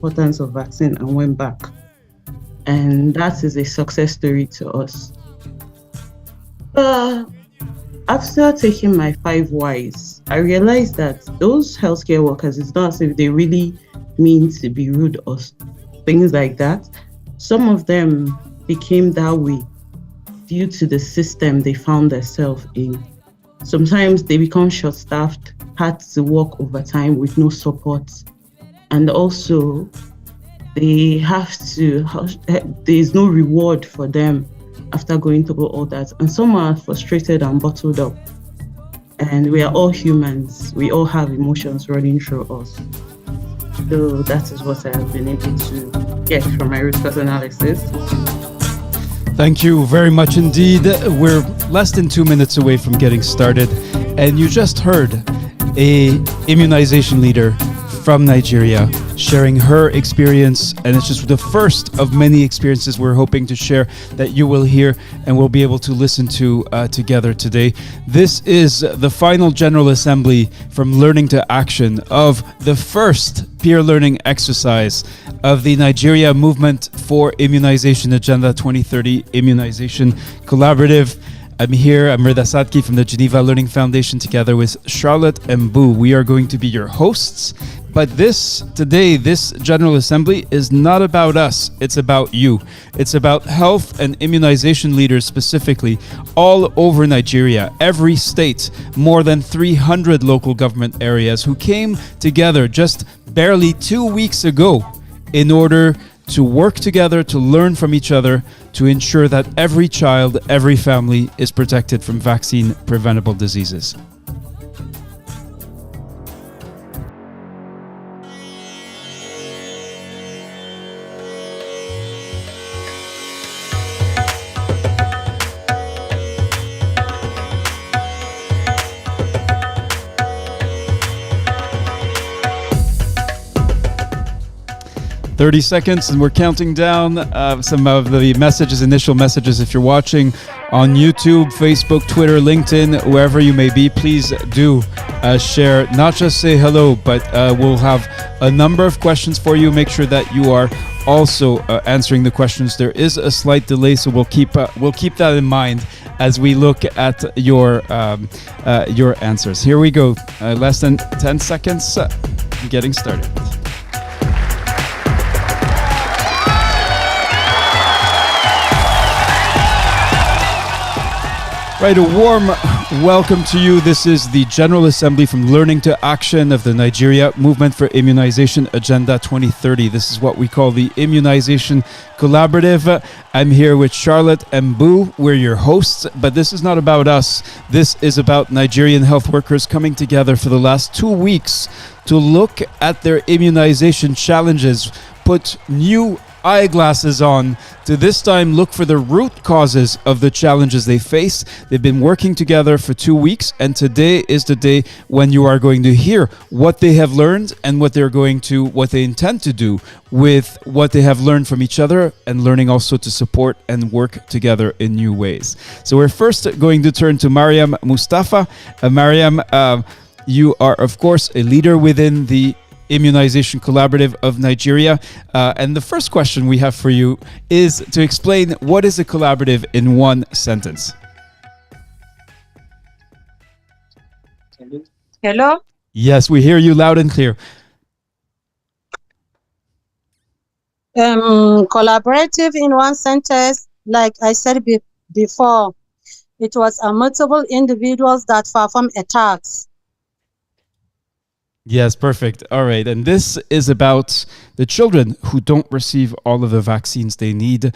importance of vaccine and went back. And that is a success story to us. After taking my 5 whys, I realized that those healthcare workers, it's not as if they really mean to be rude or things like that. Some of them became that way due to the system they found themselves in. Sometimes they become short-staffed, had to work overtime with no support. And also, there's no reward for them after going through all that. And some are frustrated and bottled up. And we are all humans. We all have emotions running through us. So that is what I have been able to get from my root cause analysis. Thank you very much indeed. We're less than 2 minutes away from getting started. And you just heard an immunization leader from Nigeria sharing her experience, and it's just the first of many experiences we're hoping to share that you will hear and we'll be able to listen to together today. This is the final General Assembly from Learning to Action of the first peer learning exercise of the Nigeria Movement for Immunization Agenda 2030 Immunization Collaborative. I'm here, I'm Rida Sadki from the Geneva Learning Foundation together with Charlotte Mbu. We are going to be your hosts. But this General Assembly is not about us, it's about you. It's about health and immunization leaders specifically all over Nigeria, every state, more than 300 local government areas who came together just barely 2 weeks ago in order to work together, to learn from each other, to ensure that every child, every family is protected from vaccine preventable diseases. 30 seconds and we're counting down some of the messages, initial messages. If you're watching on YouTube, Facebook, Twitter, LinkedIn, wherever you may be, please do share, not just say hello, but we'll have a number of questions for you. Make sure that you are also answering the questions. There is a slight delay, so we'll keep that in mind as we look at your answers. Here we go. Less than 10 seconds, getting started. Right, a warm welcome to you. This is the General Assembly from Learning to Action of the Nigeria Movement for Immunization Agenda 2030. This is what we call the Immunization Collaborative. I'm here with Charlotte Mbu. We're your hosts, but this is not about us. This is about Nigerian health workers coming together for the last 2 weeks to look at their immunization challenges, put new eyeglasses on to this time look for the root causes of the challenges they face. They've been working together for 2 weeks, and today is the day when you are going to hear what they have learned and what they intend to do with what they have learned from each other, and learning also to support and work together in new ways. So we're first going to turn to Mariam Mustafa. Mariam, you are of course a leader within the Immunization Collaborative of Nigeria. And the first question we have for you is to explain what is a collaborative in one sentence. Hello? Yes, we hear you loud and clear. Collaborative in one sentence, like I said before, it was multiple individuals that perform attacks. Yes, perfect. All right. And this is about the children who don't receive all of the vaccines they need.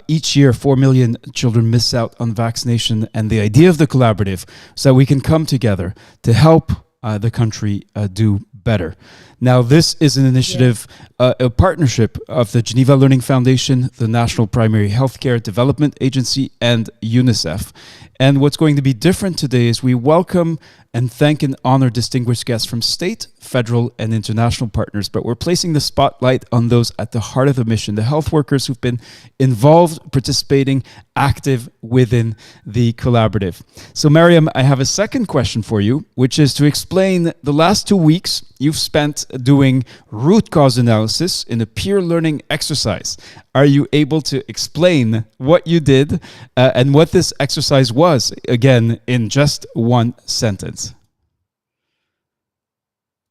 Each year, 4 million children miss out on vaccination. And the idea of the collaborative is that we can come together to help the country do better. Now, this is an initiative, a partnership of the Geneva Learning Foundation, the National Primary Healthcare Development Agency, and UNICEF. And what's going to be different today is we welcome and thank and honor distinguished guests from state, federal, and international partners. But we're placing the spotlight on those at the heart of the mission, the health workers who've been involved, participating, active within the collaborative. So, Mariam, I have a second question for you, which is to explain the last 2 weeks you've spent doing root cause analysis in a peer learning exercise. Are you able to explain what you did and what this exercise was, again, in just one sentence?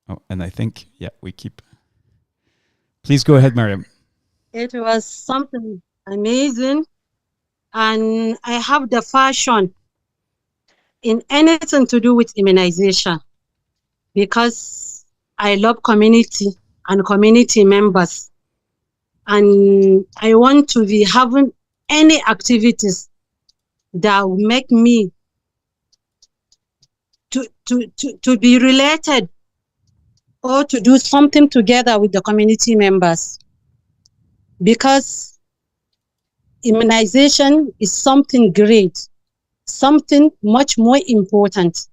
Oh, and I think, we keep... Please go ahead, Mariam. It was something amazing, and I have the passion in anything to do with immunization because I love community and community members, and I want to be having any activities that will make me to be related or to do something together with the community members, because immunization is something great, something much more important.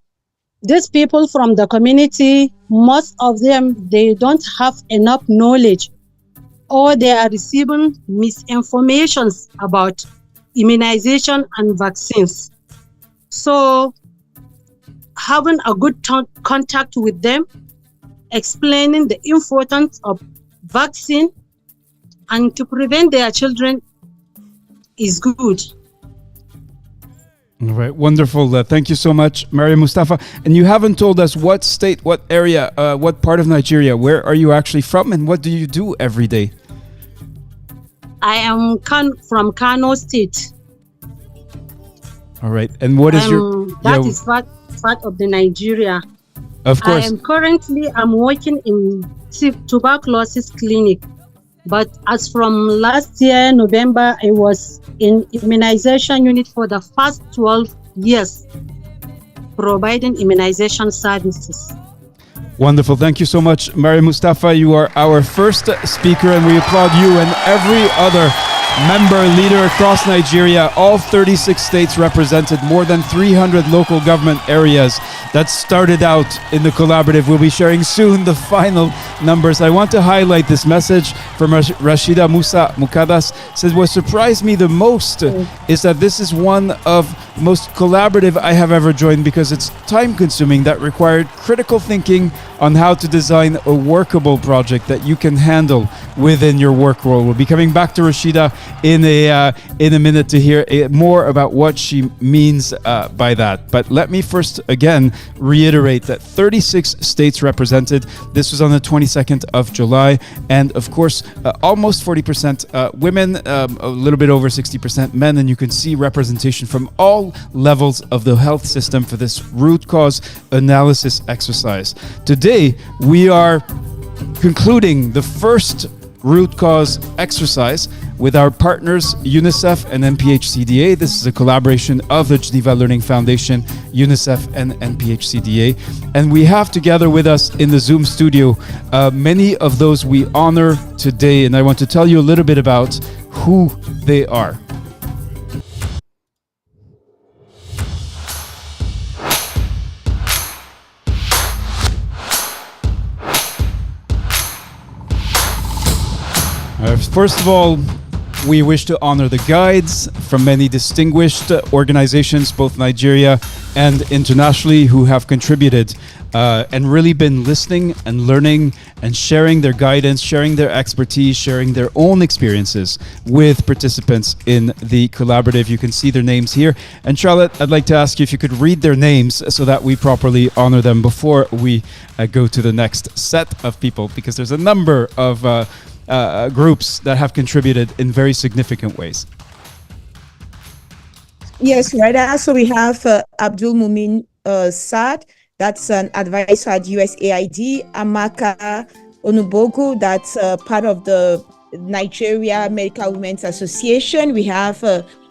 These people from the community, most of them, they don't have enough knowledge, or they are receiving misinformations about immunization and vaccines. So having a good contact with them, explaining the importance of vaccine and to prevent their children is good. All right, wonderful. Thank you so much, Mariam Mustafa. And you haven't told us what state, what area, what part of Nigeria, where are you actually from, and what do you do every day? I am from Kano State. All right, and what is your... That is part of the Nigeria. Of course. I'm working in tuberculosis clinic. But as from last year, November, I was in immunization unit for the first 12 years, providing immunization services. Wonderful. Thank you so much, Mariam Mustafa. You are our first speaker, and we applaud you and every other member and leader across Nigeria. All 36 states represented, more than 300 local government areas that started out in the collaborative. We'll be sharing soon the final numbers. I want to highlight this message from Rashida Musa Mukadas. Says, what surprised me the most is that this is one of most collaborative I have ever joined, because it's time consuming, that required critical thinking on how to design a workable project that you can handle within your work role. We'll be coming back to Rashida in a minute to hear more about what she means by that. But let me first again reiterate that 36 states represented. This was on the 22nd of July, and of course almost 40% women, a little bit over 60% men, and you can see representation from all levels of the health system for this root cause analysis exercise. Today we are concluding the first root cause exercise with our partners UNICEF and NPHCDA. This is a collaboration of the Geneva Learning Foundation, UNICEF and NPHCDA. And we have together with us in the Zoom studio many of those we honor today. And I want to tell you a little bit about who they are. First of all, we wish to honor the guides from many distinguished organizations, both Nigeria and internationally, who have contributed and really been listening and learning and sharing their guidance, sharing their expertise, sharing their own experiences with participants in the collaborative. You can see their names here. And Charlotte, I'd like to ask you if you could read their names so that we properly honor them before we go to the next set of people, because there's a number of groups that have contributed in very significant ways. Yes, right. So we have Abdul Mumin Saad, that's an advisor at USAID. Amaka Onubogu, that's part of the Nigeria Medical Women's Association. We have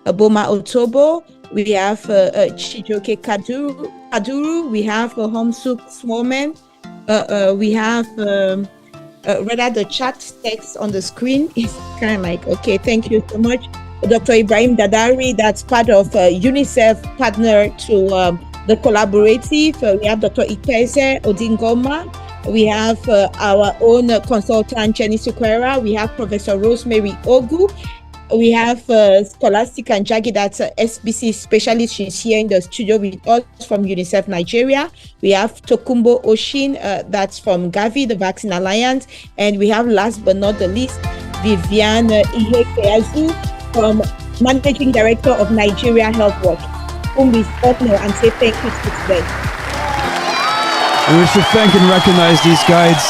Aboma Otobo. We have Chijoke Kaduru. We have Homsuk Swoman. We have rather the chat text on the screen is kind of like, okay, thank you so much. Dr. Ibrahim Dadari, that's part of UNICEF partner to the collaborative. We have Dr. Ikeze Odingoma. We have our own consultant, Jenny Sukwera. We have Professor Rosemary Ogu. We have Scholastic and Jackie, that's SBC specialist. She's here in the studio with us from UNICEF Nigeria. We have Tokumbo Oshin, that's from Gavi, the Vaccine Alliance. And we have, last but not the least, Viviane Ihekeazu from Managing Director of Nigeria Health Watch, whom we honor and say thank you to today. We should thank and recognize these guides,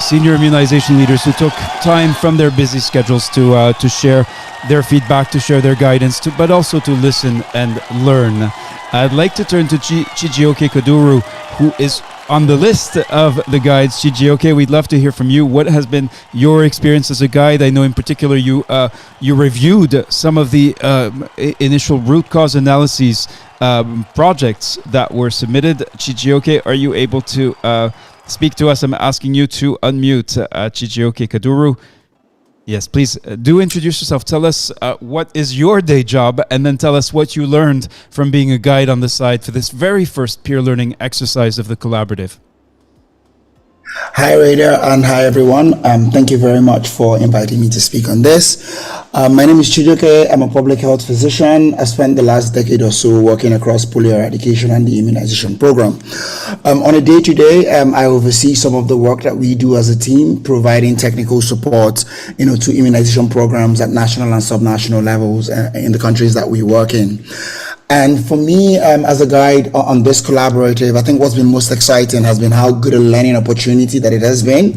senior immunization leaders who took time from their busy schedules to share their feedback, to share their guidance, but also to listen and learn. I'd like to turn to Chijioke Kaduru, who is on the list of the guides. Chijioke, we'd love to hear from you. What has been your experience as a guide? I know in particular you reviewed some of the initial root cause analyses projects that were submitted. Chijioke, are you able to speak to us? I'm asking you to unmute Chijioke Kaduru. Yes, please do introduce yourself. Tell us what is your day job, and then tell us what you learned from being a guide on the side for this very first peer learning exercise of the collaborative. Hi, Radar, and hi, everyone. Thank you very much for inviting me to speak on this. My name is Chijioke. I'm a public health physician. I spent the last decade or so working across polio eradication and the immunization program. On a day-to-day, I oversee some of the work that we do as a team, providing technical support, to immunization programs at national and subnational levels in the countries that we work in. And for me, as a guide on this collaborative, I think what's been most exciting has been how good a learning opportunity that it has been.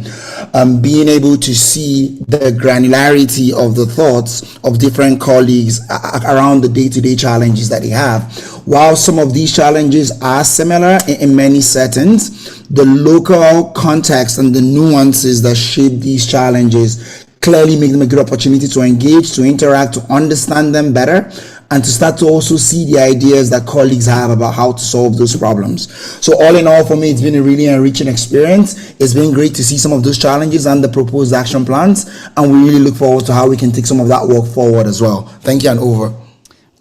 Being able to see the granularity of the thoughts of different colleagues around the day-to-day challenges that they have. While some of these challenges are similar in many settings, the local context and the nuances that shape these challenges clearly make them a good opportunity to engage, to interact, to understand them better, and to start to also see the ideas that colleagues have about how to solve those problems. So all in all, for me, it's been a really enriching experience. It's been great to see some of those challenges and the proposed action plans, and we really look forward to how we can take some of that work forward as well. Thank you, and over.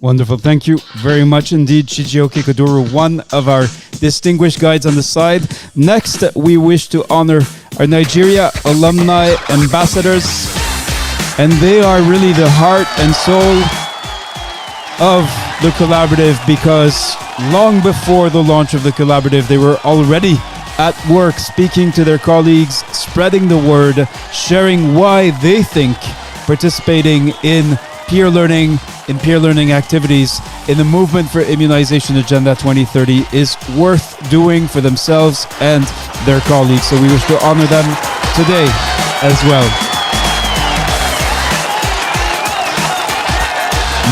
Wonderful. Thank you very much indeed, Chijioke Kaduru, one of our distinguished guides on the side. Next, we wish to honor our Nigeria alumni ambassadors, and they are really the heart and soul of the collaborative, because long before the launch of the collaborative, they were already at work speaking to their colleagues, spreading the word, sharing why they think participating in peer learning activities in the movement for immunization agenda 2030 is worth doing for themselves and their colleagues. So we wish to honor them today as well.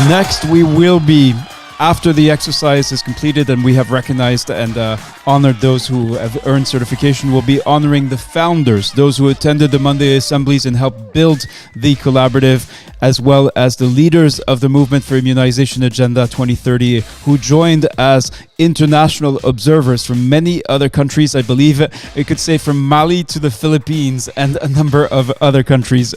Next, we will be, after the exercise is completed and we have recognized and honored those who have earned certification, we'll be honoring the founders, those who attended the Monday assemblies and helped build the collaborative, as well as the leaders of the movement for immunization agenda 2030 who joined as international observers from many other countries. I believe it could say from Mali to the Philippines and a number of other countries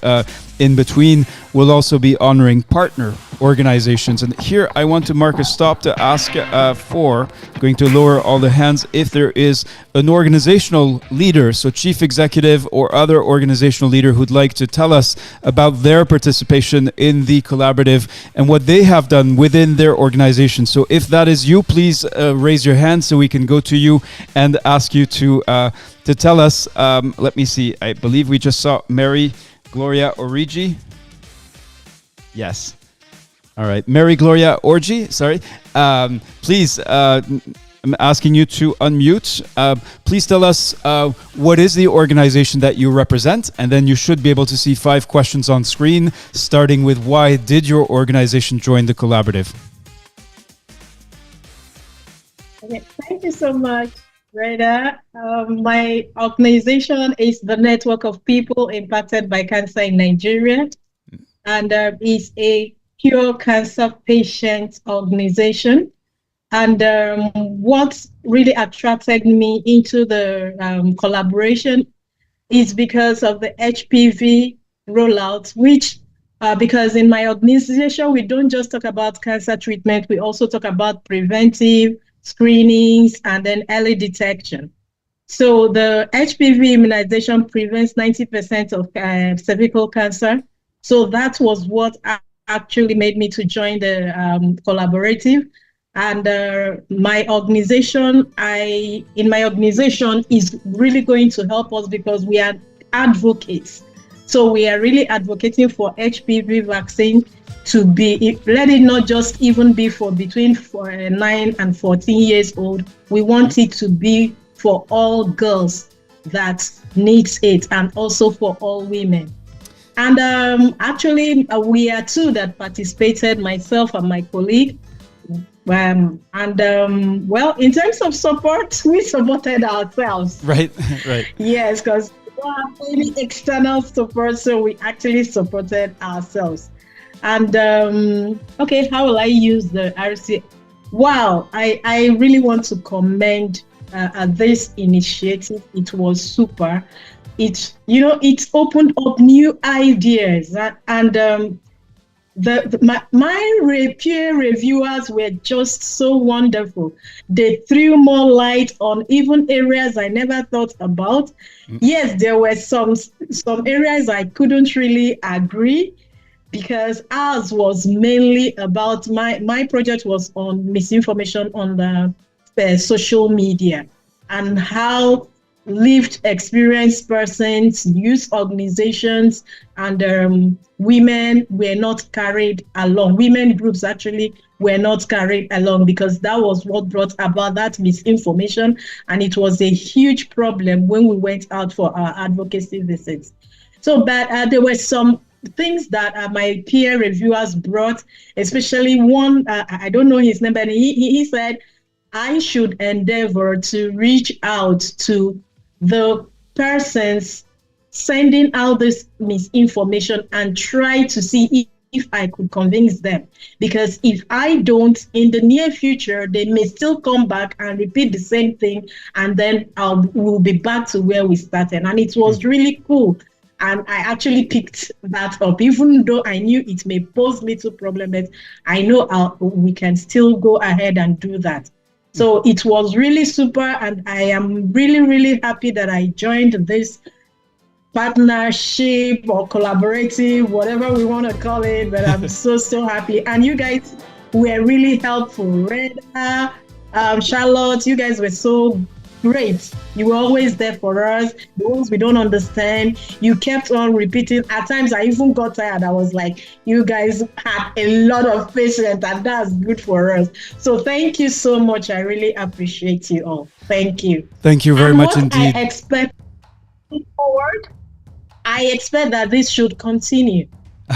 in between. We'll also be honoring partner organizations. And here I want to mark a stop to ask for, going to lower all the hands, if there is an organizational leader, so chief executive or other organizational leader who'd like to tell us about their participation in the collaborative and what they have done within their organization. So if that is you, please raise your hand so we can go to you and ask you to tell us. Let me see. I believe we just saw Mary Gloria Origi. Yes. All right. Mary Gloria Orgi, sorry. Please, I'm asking you to unmute. Please tell us what is the organization that you represent, and then you should be able to see 5 questions on screen, starting with why did your organization join the collaborative? Okay, thank you so much, Reda. My organization is the Network of People Impacted by Cancer in Nigeria, and is a cure cancer patient organization. And what really attracted me into the collaboration is because of the HPV rollout, which because in my organization, we don't just talk about cancer treatment, we also talk about preventive screenings and then early detection. So the HPV immunization prevents 90% of cervical cancer So that was what actually made me to join the collaborative. And my organization, in my organization is really going to help us because we are advocates. So we are really advocating for HPV vaccine to be, let it not just even be for between 9 and 14 years old. We want it to be for all girls that needs it, and also for all women. And actually, we are two that participated, myself and my colleague. Well, in terms of support, we supported ourselves. Right, right. Yes, because we don't have any external support, so we actually supported ourselves. And okay, how will I use the RC? Wow, I really want to commend this initiative. It was super. It opened up new ideas, and my peer reviewers were just so wonderful. They threw more light on even areas I never thought about. Yes, there were some areas I couldn't really agree, because ours was mainly about, my project was on misinformation on the social media, and how lived experienced persons, youth organizations, and women were not carried along. Women groups actually were not carried along, because that was what brought about that misinformation. And it was a huge problem when we went out for our advocacy visits. So, but there were some things that my peer reviewers brought, especially one, I don't know his name, but he said I should endeavor to reach out to the persons sending out this misinformation and try to see if I could convince them. Because if I don't, in the near future, they may still come back and repeat the same thing, and then we'll be back to where we started. And it was really cool. And I actually picked that up, even though I knew it may pose little problem, but I know we can still go ahead and do that. So it was really super, and I am really, really happy that I joined this partnership or collaborative, whatever we want to call it, but I'm so happy. And you guys were really helpful. Reda, Charlotte, you guys were so great. You were always there for us. The ones we don't understand, you kept on repeating. At times, I even got tired. I was like, you guys had a lot of patience, and that's good for us. So thank you so much. I really appreciate you all. Thank you. Thank you very much indeed. I expect forward. I expect that this should continue.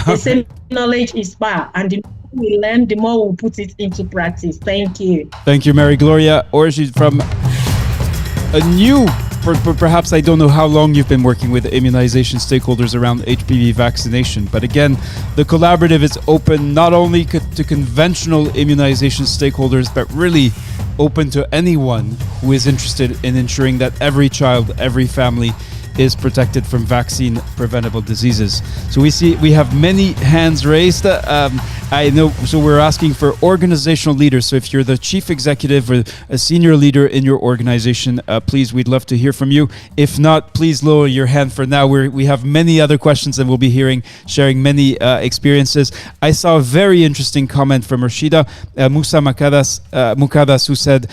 The same knowledge is power, and the more we learn, the more we'll put it into practice. Thank you. Thank you, Mary Gloria. Or she's from a new, perhaps I don't know how long you've been working with immunization stakeholders around HPV vaccination, but again, the collaborative is open not only to conventional immunization stakeholders, but really open to anyone who is interested in ensuring that every child, every family is protected from vaccine preventable diseases. So we have many hands raised. I know, so we're asking for organizational leaders. So if you're the chief executive or a senior leader in your organization, please, we'd love to hear from you. If not, please lower your hand for now. We have many other questions, and we'll be sharing many experiences. I saw a very interesting comment from Rashida Musa Mukadas, who said,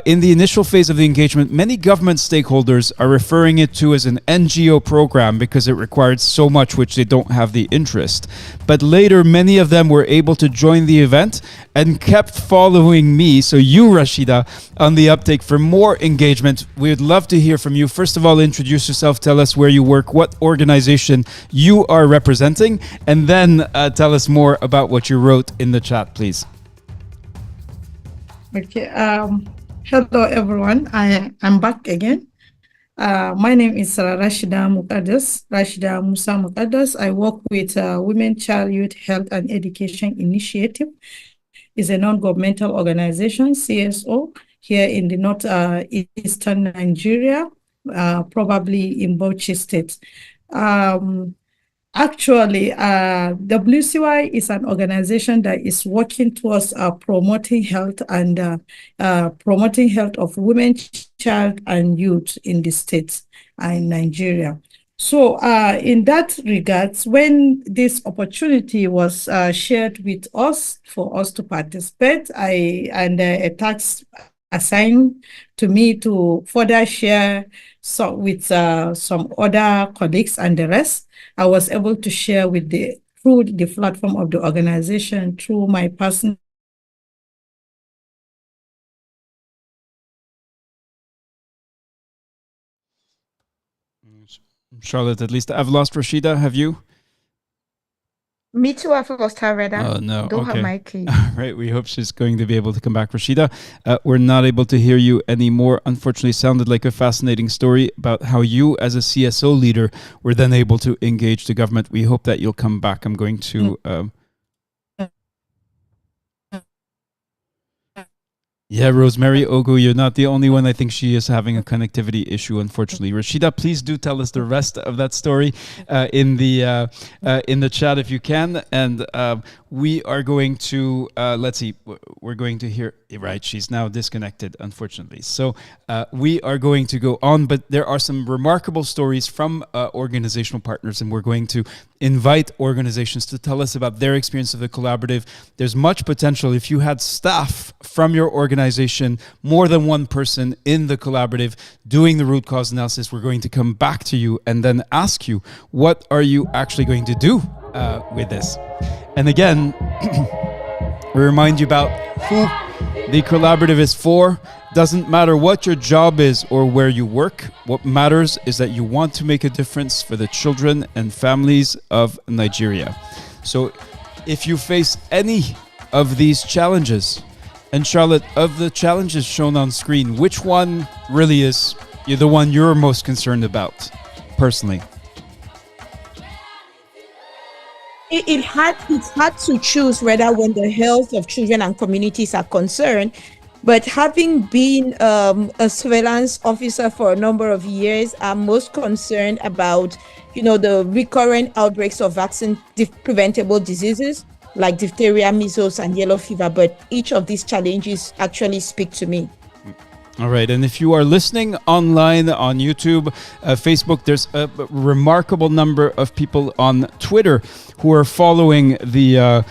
in the initial phase of the engagement, many government stakeholders are referring it to as an NGO program because it required so much which they don't have the interest. But later, many of them were able to join the event and kept following me, so you, Rashida, on the uptake for more engagement. We would love to hear from you. First of all, introduce yourself, tell us where you work, what organization you are representing, and then tell us more about what you wrote in the chat, please. Okay. Hello, everyone. I'm back again. My name is Rashida Musa Mukadas. I work with Women, Child, Youth, Health and Education Initiative. It's a non-governmental organization, CSO, here in the northeastern Nigeria, probably in Bauchi State. Actually, WCY is an organization that is working towards promoting health and promoting health of women, child, and youth in the states and in Nigeria. So, in that regards, when this opportunity was shared with us for us to participate, a task assigned to me to further share with some other colleagues and the rest, I was able to share with through the platform of the organization, through my personal. Charlotte, at least I've lost Rashida. Have you? Me too, I've lost her, Reda. Oh, no. Don't have Okay. my key. Right. We hope she's going to be able to come back. Rashida, we're not able to hear you anymore. Unfortunately, sounded like a fascinating story about how you, as a CSO leader, were then able to engage the government. We hope that you'll come back. I'm going to... Yeah, Rosemary Ogu, you're not the only one. I think she is having a connectivity issue, unfortunately. Rashida, please do tell us the rest of that story in the chat if you can. And we are going to, let's see, we're going to hear, right, she's now disconnected, unfortunately. So we are going to go on, but there are some remarkable stories from organizational partners, and we're going to invite organizations to tell us about their experience of the collaborative. There's much potential. If you had staff from your organization, more than one person in the collaborative doing the root cause analysis, we're going to come back to you and then ask you, what are you actually going to do with this? And again, we remind you about who the collaborative is for. Doesn't matter what your job is or where you work. What matters is that you want to make a difference for the children and families of Nigeria. So if you face any of these challenges, and Charlotte, of the challenges shown on screen, which one really is the one you're most concerned about, personally? It's hard to choose whether when the health of children and communities are concerned. But having been a surveillance officer for a number of years, I'm most concerned about, the recurrent outbreaks of vaccine-preventable diseases like diphtheria, measles, and yellow fever. But each of these challenges actually speak to me. All right. And if you are listening online on YouTube, Facebook, there's a remarkable number of people on Twitter who are following today's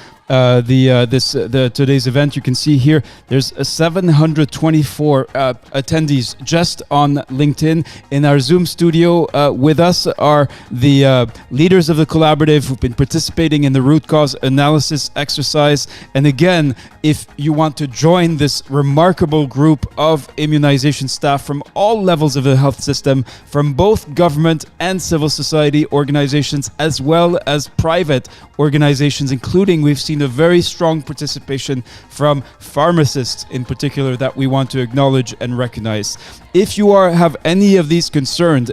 event. You can see here there's 724 attendees just on LinkedIn. In our Zoom studio with us are the leaders of the collaborative who've been participating in the root cause analysis exercise. And again, if you want to join this remarkable group of immunization staff from all levels of the health system, from both government and civil society organizations, as well as private organizations, including, we've seen a very strong participation from pharmacists in particular that we want to acknowledge and recognize. If you have any of these concerns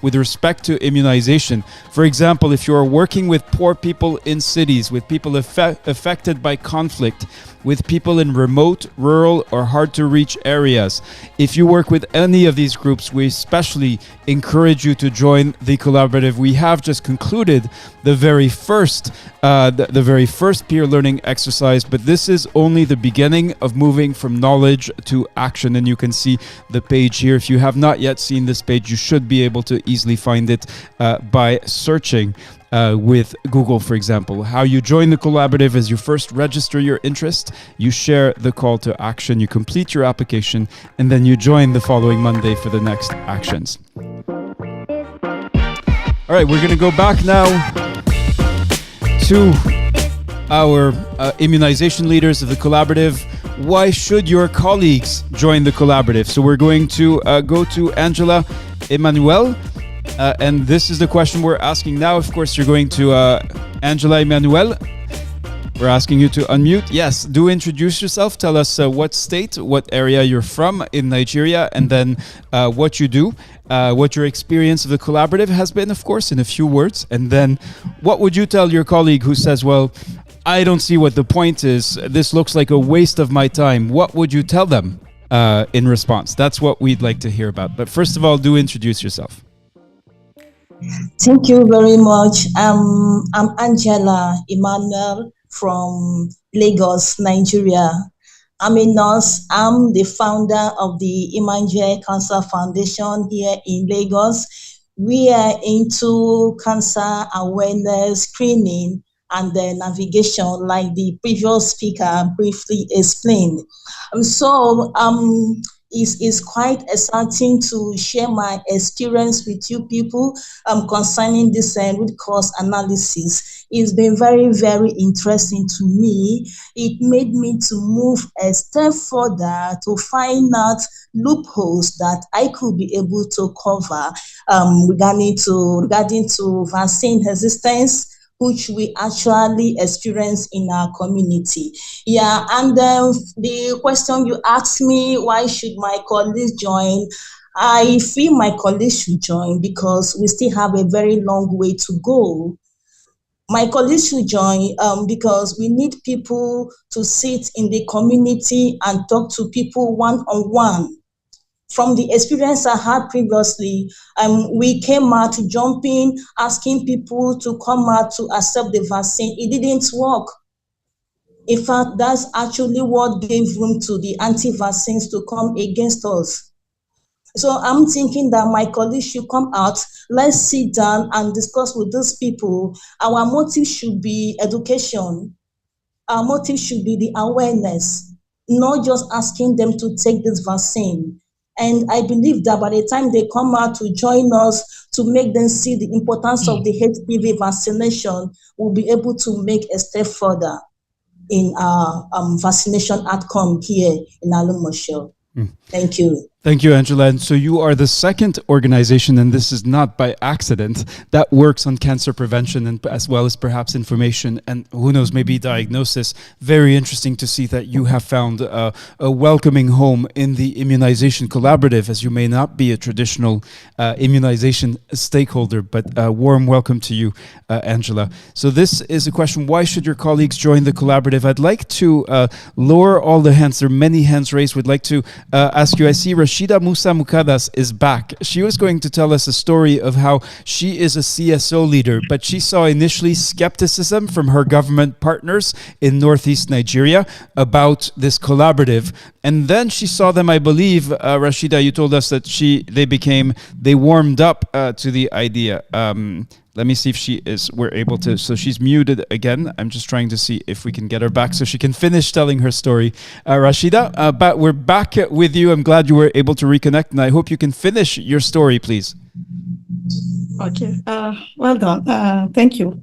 with respect to immunization, for example, if you are working with poor people in cities, with people affected by conflict, with people in remote, rural, or hard-to-reach areas, if you work with any of these groups, we especially encourage you to join the collaborative. We have just concluded the very first peer learning exercise, but this is only the beginning of moving from knowledge to action. And you can see the page here. If you have not yet seen this page, you should be able to easily find it by searching with Google, for example. How you join the collaborative is you first register your interest, you share the call to action, you complete your application, and then you join the following Monday for the next actions. All right, we're going to go back now to our immunization leaders of the collaborative. Why should your colleagues join the collaborative? So we're going to go to Angela Emmanuel. And this is the question we're asking now. Of course, you're going to Angela Emmanuel. We're asking you to unmute. Yes, do introduce yourself. Tell us what state, what area you're from in Nigeria, and then what you do, what your experience of the collaborative has been, of course, in a few words. And then what would you tell your colleague who says, well, I don't see what the point is. This looks like a waste of my time. What would you tell them in response? That's what we'd like to hear about. But first of all, do introduce yourself. Thank you very much. I'm Angela Emmanuel from Lagos, Nigeria. I'm a nurse. I'm the founder of the Nigeria Cancer Foundation here in Lagos. we are into cancer awareness, screening, and the navigation, like the previous speaker briefly explained. It's quite exciting to share my experience with you people concerning this root cause analysis. It's been very, very interesting to me. It made me to move a step further to find out loopholes that I could be able to cover regarding to vaccine resistance, which we actually experience in our community. Yeah, and the question you asked me, why should my colleagues join? I feel my colleagues should join because we still have a very long way to go. My colleagues should join because we need people to sit in the community and talk to people one-on-one. From the experience I had previously, we came out jumping, asking people to come out to accept the vaccine. It didn't work. In fact, that's actually what gave room to the anti-vaccines to come against us. So I'm thinking that my colleagues should come out. Let's sit down and discuss with these people. Our motive should be education. Our motive should be the awareness, not just asking them to take this vaccine. And I believe that by the time they come out to join us, to make them see the importance of the HPV vaccination, we'll be able to make a step further in our vaccination outcome here in Alumosho. Thank you. Thank you, Angela. And so you are the second organization, and this is not by accident, that works on cancer prevention and as well as perhaps information and who knows, maybe diagnosis. Very interesting to see that you have found a welcoming home in the Immunization Collaborative, as you may not be a traditional immunization stakeholder, but a warm welcome to you, Angela. So this is a question, why should your colleagues join the collaborative? I'd like to lower all the hands. There are many hands raised. We'd like to ask you, I see Rashida Musa Mukadas is back. She was going to tell us a story of how she is a CSO leader, but she saw initially skepticism from her government partners in Northeast Nigeria about this collaborative. And then she saw them, I believe, Rashida, you told us that they warmed up to the idea. Let me see if we're able to, so she's muted again. I'm just trying to see if we can get her back so she can finish telling her story. Rashida, but we're back with you. I'm glad you were able to reconnect, and I hope you can finish your story, please. Okay, well done. Thank you.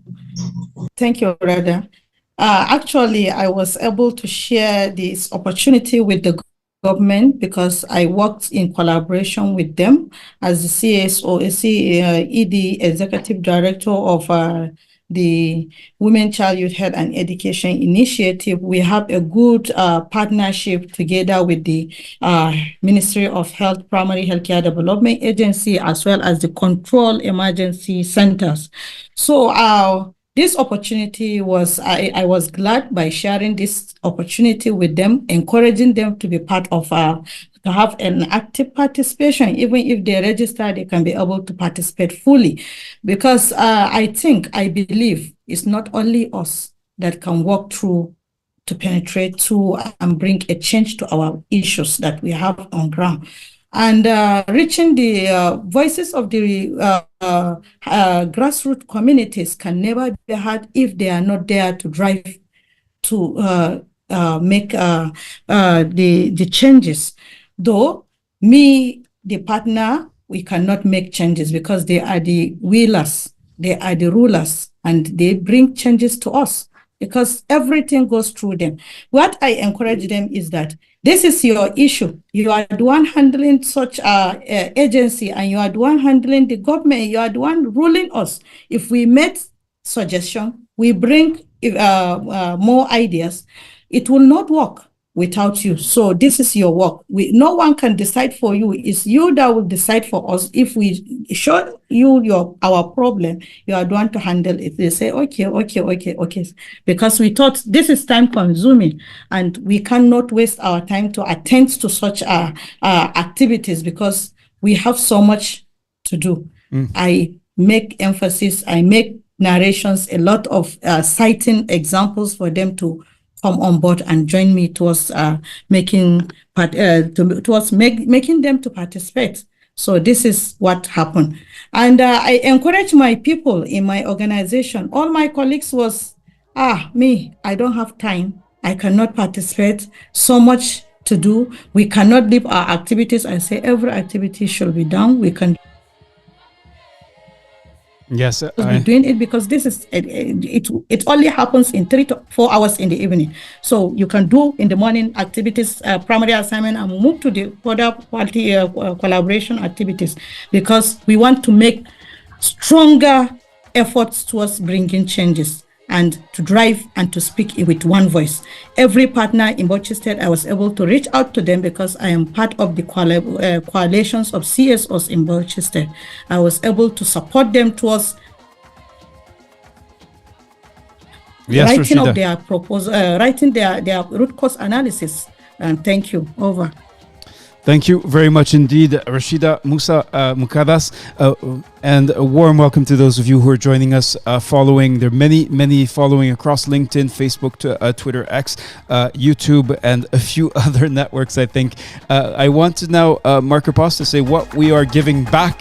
Thank you, Rada. Actually, I was able to share this opportunity with the government because I worked in collaboration with them as the ED Executive Director of the Women, Child, Youth Health and Education Initiative. We have a good partnership together with the Ministry of Health, Primary Healthcare Development Agency, as well as the Control Emergency Centers. So this opportunity was, I was glad by sharing this opportunity with them, encouraging them to be part of, to have an active participation. Even if they register, they can be able to participate fully. Because I believe it's not only us that can walk through to penetrate through and bring a change to our issues that we have on ground. And reaching the voices of the grassroots communities can never be heard if they are not there to drive to make the changes. Though the partner, we cannot make changes because they are the wheelers, they are the rulers, and they bring changes to us because everything goes through them. What I encourage them is that this is your issue. You are the one handling such agency, and you are the one handling the government. You are the one ruling us. If we make suggestion, we bring more ideas, it will not work without you. So this is your work. No one can decide for you. It's you that will decide for us. If we show you our problem, you are the one to handle it. They say, okay. Because we thought this is time consuming and we cannot waste our time to attend to such activities because we have so much to do. I make emphasis, I make narrations, a lot of citing examples for them to come on board and join me towards making them to participate. So this is what happened. And I encourage my people in my organization. All my colleagues was, me, I don't have time. I cannot participate. So much to do. We cannot leave our activities. I say every activity should be done. We can Yes, be doing it because this is it only happens in 3 to 4 hours in the evening. So you can do in the morning activities, primary assignment, and move to the other quality collaboration activities, because we want to make stronger efforts towards bringing changes and to drive and to speak with one voice. Every partner in Bauchi State, I was able to reach out to them because I am part of the coalitions of CSOs in Bauchi State. I was able to support them towards writing of their proposal, writing their root cause analysis. And thank you. Over. Thank you very much indeed, Rashida Musa Mukadas, and a warm welcome to those of you who are joining us following. There are many following across LinkedIn, Facebook, Twitter, X, YouTube, and a few other networks, I think. I want to now mark a pause to say what we are giving back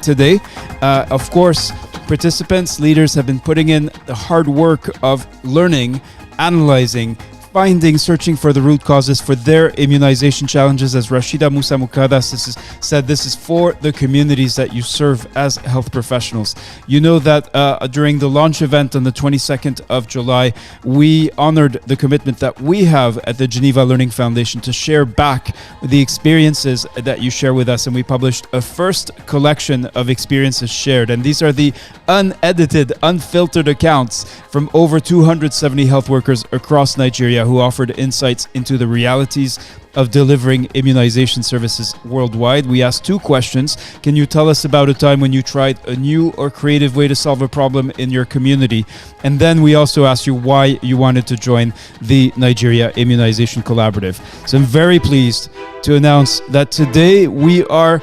today. Of course, participants, leaders have been putting in the hard work of learning, analyzing, finding, searching for the root causes for their immunization challenges. As Rashida Musa Mukadas said, this is for the communities that you serve as health professionals. You know that during the launch event on the 22nd of July, we honored the commitment that we have at the Geneva Learning Foundation to share back the experiences that you share with us. And we published a first collection of experiences shared. And these are the unedited, unfiltered accounts from over 270 health workers across Nigeria who offered insights into the realities of delivering immunization services worldwide. We asked 2 questions. Can you tell us about a time when you tried a new or creative way to solve a problem in your community? And then we also asked you why you wanted to join the Nigeria Immunization Collaborative. So I'm very pleased to announce that today we are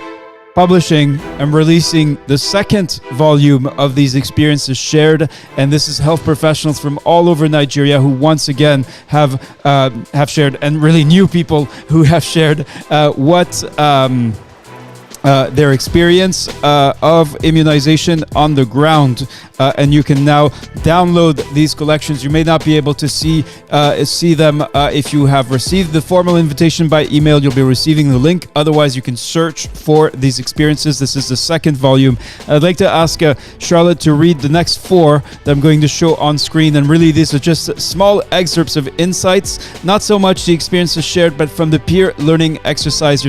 publishing and releasing the second volume of these experiences shared, and this is health professionals from all over Nigeria who once again have shared, and really new people who have shared what their experience of immunization on the ground. And you can now download these collections. You may not be able to see them if you have received the formal invitation by email. You'll be receiving the link. Otherwise, you can search for these experiences. This is the second volume. I'd like to ask Charlotte to read the next 4 that I'm going to show on screen. And really, these are just small excerpts of insights, not so much the experiences shared, but from the peer learning exercise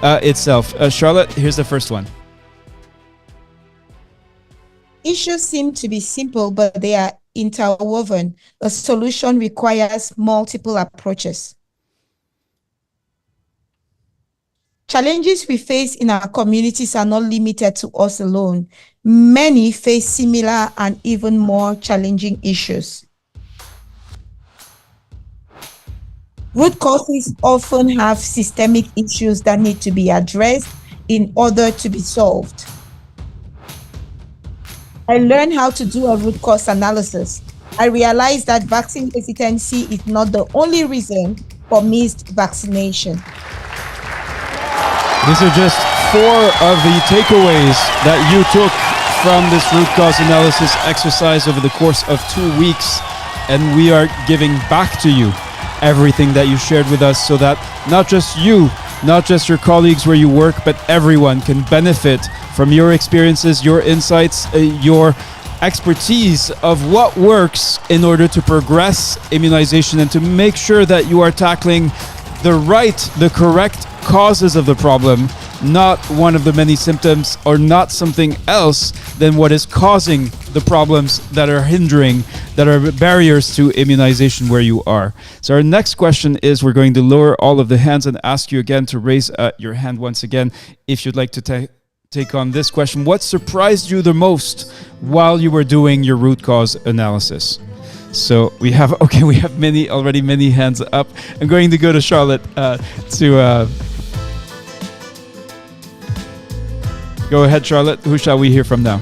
itself. Charlotte, here's the first one. Issues seem to be simple, but they are interwoven. A solution requires multiple approaches. Challenges we face in our communities are not limited to us alone. Many face similar and even more challenging issues. Root causes often have systemic issues that need to be addressed in order to be solved. I learned how to do a root cause analysis. I realized that vaccine hesitancy is not the only reason for missed vaccination. These are just 4 of the takeaways that you took from this root cause analysis exercise over the course of 2 weeks. And we are giving back to you everything that you shared with us so that not just you, not just your colleagues where you work, but everyone can benefit from your experiences, your insights, your expertise of what works in order to progress immunization and to make sure that you are tackling the correct causes of the problem, not one of the many symptoms or not something else than what is causing the problems that are hindering, that are barriers to immunization where you are. So our next question is, we're going to lower all of the hands and ask you again to raise your hand once again if you'd like to take on this question. What surprised you the most while you were doing your root cause analysis? So we have many hands up. I'm going to go to Charlotte go ahead, Charlotte. Who shall we hear from now?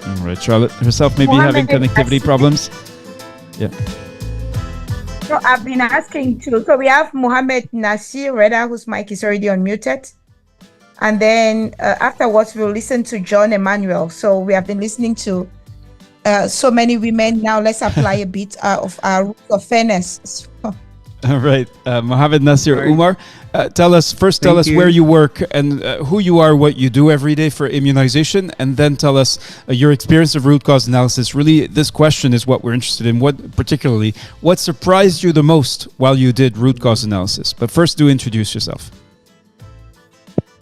All right, Charlotte herself may be having connectivity problems. Yeah. So I've been asking too. So we have Mohammed Nasir Reda, whose mic is already unmuted. And then afterwards, we'll listen to John Emmanuel. So we have been listening to so many women. Now let's apply a bit of our rules of fairness. All right, Mohammed Nasir Umar, tell us where you work and who you are, what you do every day for immunization, and then tell us your experience of root cause analysis. Really, this question is what we're interested in. What surprised you the most while you did root cause analysis? But first, do introduce yourself.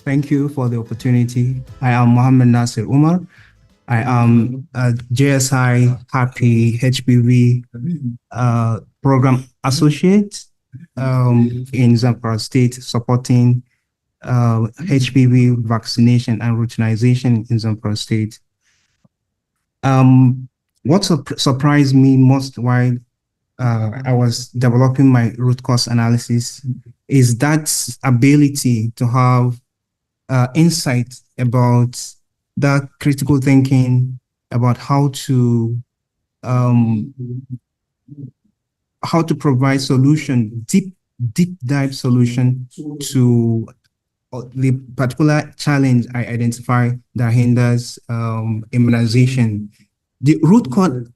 Thank you for the opportunity. I am Mohammed Nasir Umar. I am a JSI Happy HPV program associate in Zamfara State, supporting HPV vaccination and routinization in Zamfara State. What surprised me most while I was developing my root cause analysis is that ability to have insight about that critical thinking about how to provide solution, deep dive solution to the particular challenge I identify that hinders immunization. The root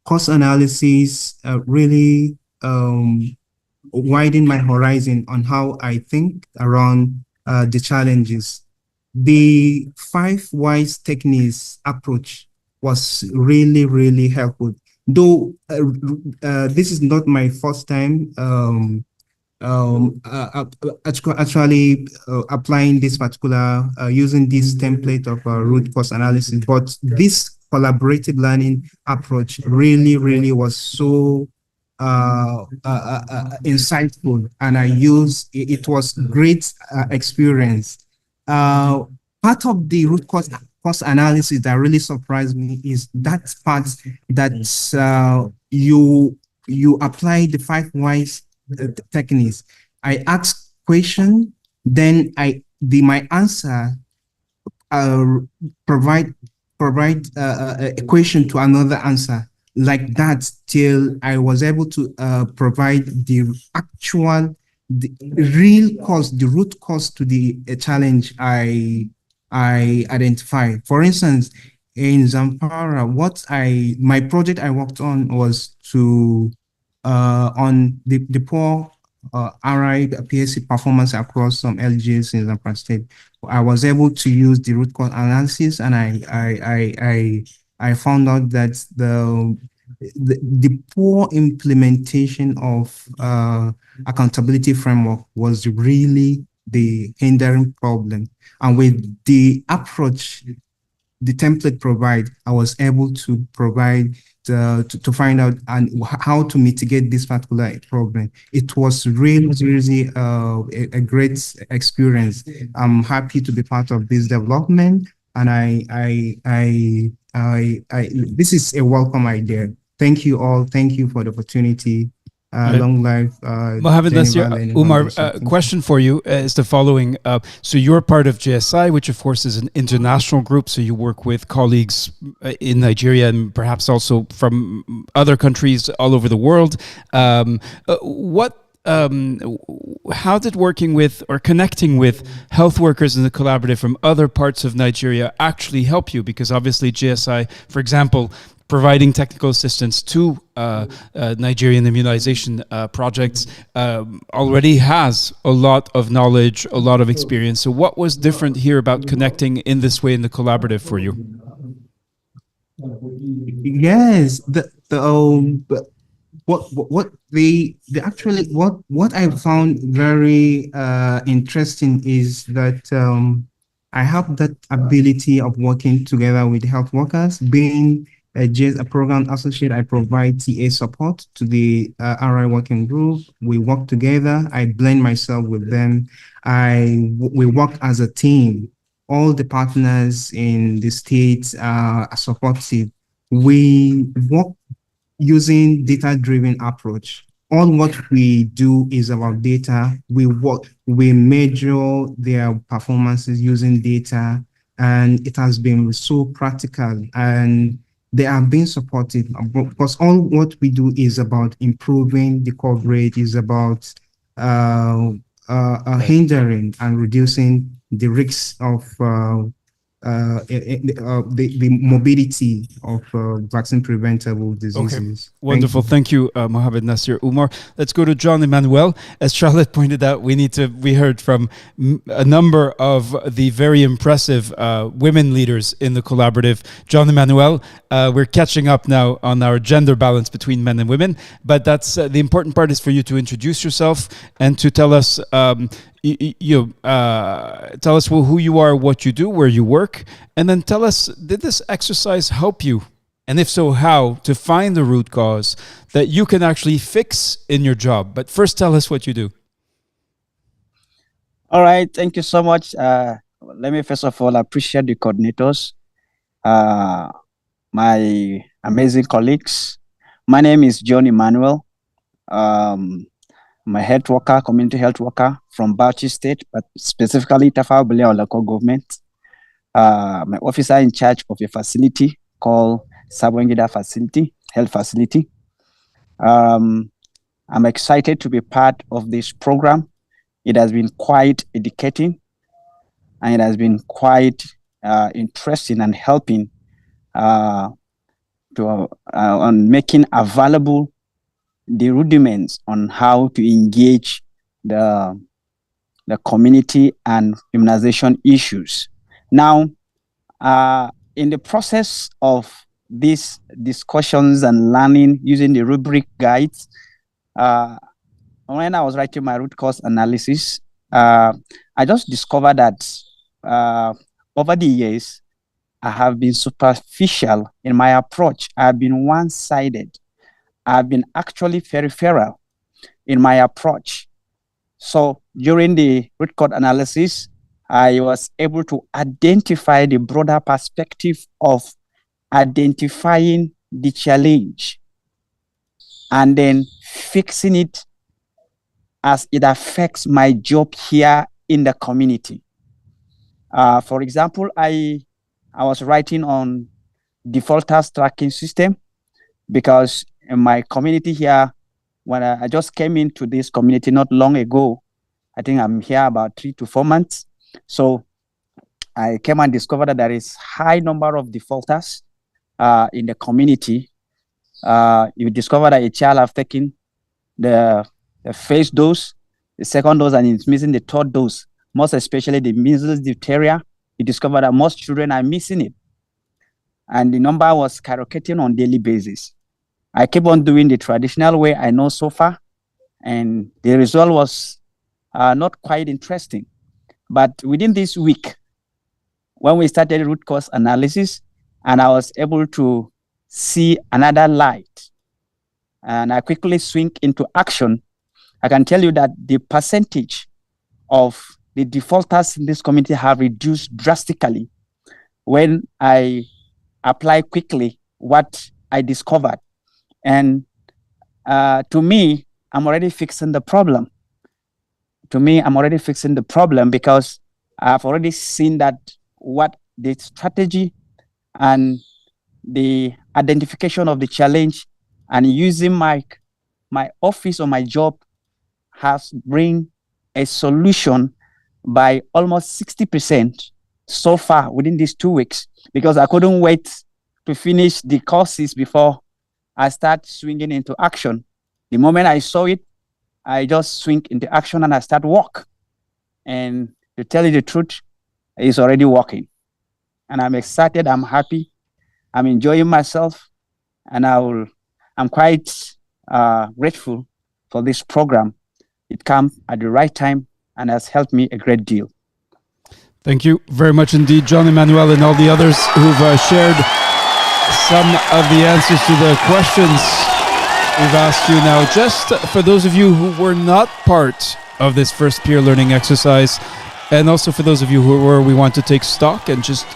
cause analysis really widen my horizon on how I think around the challenges. The 5 whys techniques approach was really helpful. Though this is not my first time actually applying this particular using this template of root cause analysis, but this collaborative learning approach really was so insightful, and I used it was great experience. Part of the root cause analysis that really surprised me is that part that you apply the 5 whys techniques. I ask question, then my answer provide a question to another answer, like that, till I was able to provide the real cause, the root cause to the challenge I identify. For instance, in Zamfara, my project I worked on was to on the poor RI PSC performance across some LGAs in Zamfara State. I was able to use the root cause analysis, and I found out that the poor implementation of accountability framework was really the hindering problem. And with the approach the template provide, I was able to provide to find out and how to mitigate this particular problem. It was really a great experience. I'm happy to be part of this development, and this is a welcome idea. Thank you all. Thank you for the opportunity. Long life. Mohammed Nasir Umar, question for you is the following. So you're part of JSI, which of course is an international group. So you work with colleagues in Nigeria and perhaps also from other countries all over the world. How did working with or connecting with health workers in the collaborative from other parts of Nigeria actually help you? Because obviously JSI, for example, providing technical assistance to Nigerian immunization projects already has a lot of knowledge, a lot of experience. So what was different here about connecting in this way in the collaborative for you? Yes, what I found very interesting is that I have that ability of working together with health workers. Being a program associate, I provide TA support to the RI working group. We work together. I blend myself with them. We work as a team. All the partners in the states are supportive. We work using data-driven approach. All what we do is about data. We measure their performances using data, and it has been so practical. And they are being supported, because all what we do is about improving the coverage, is about hindering and reducing the risks of the morbidity of vaccine preventable diseases. Wonderful. Thank you, Mohammed Nasir Umar. Let's go to John Emmanuel. As Charlotte pointed out, we heard from a number of the very impressive women leaders in the collaborative. John Emmanuel, we're catching up now on our gender balance between men and women, but that's the important part is for you to introduce yourself and to tell us tell us who you are, what you do, where you work, and then tell us, did this exercise help you? And if so, how to find the root cause that you can actually fix in your job? But first, tell us what you do. All right. Thank you so much. Let me first of all appreciate the coordinators, my amazing colleagues. My name is John Emmanuel. I'm a health worker, community health worker from Bauchi State, but specifically Tafawa Balewa local government. My officer in charge of a facility called Sabongida Facility, Health Facility. I'm excited to be part of this program. It has been quite educating, and it has been quite interesting and helping on making available the rudiments on how to engage the community and immunization issues. Now, in the process of these discussions and learning using the rubric guides, when I was writing my root cause analysis, I just discovered that over the years, I have been superficial in my approach. I've been one-sided. I've been actually peripheral in my approach. So during the root cause analysis, I was able to identify the broader perspective of identifying the challenge and then fixing it as it affects my job here in the community. For example, I was writing on defaulters tracking system because in my community here, when I just came into this community not long ago, I think I'm here about 3 to 4 months. So I came and discovered that there is high number of defaulters in the community. You discover that a child have taken the first dose, the second dose, and it's missing the third dose. Most especially the measles, diphtheria. You discover that most children are missing it. And the number was skyrocketing on daily basis. I kept on doing the traditional way I know so far, and the result was not quite interesting. But within this week, when we started root cause analysis, and I was able to see another light, and I quickly swing into action, I can tell you that the percentage of the defaulters in this community have reduced drastically when I apply quickly what I discovered. And to me, I'm already fixing the problem. Because I've already seen that what the strategy and the identification of the challenge and using my office or my job has bring a solution by almost 60% so far within these 2 weeks, because I couldn't wait to finish the courses before I start swinging into action. The moment I saw it, I just swing into action and I start work. And to tell you the truth, it's already working. And I'm excited, I'm happy, I'm enjoying myself, and I'm quite grateful for this program. It came at the right time and has helped me a great deal. Thank you very much indeed, John Emmanuel, and all the others who've shared some of the answers to the questions we've asked you now. Just for those of you who were not part of this first peer learning exercise, and also for those of you who were, we want to take stock and just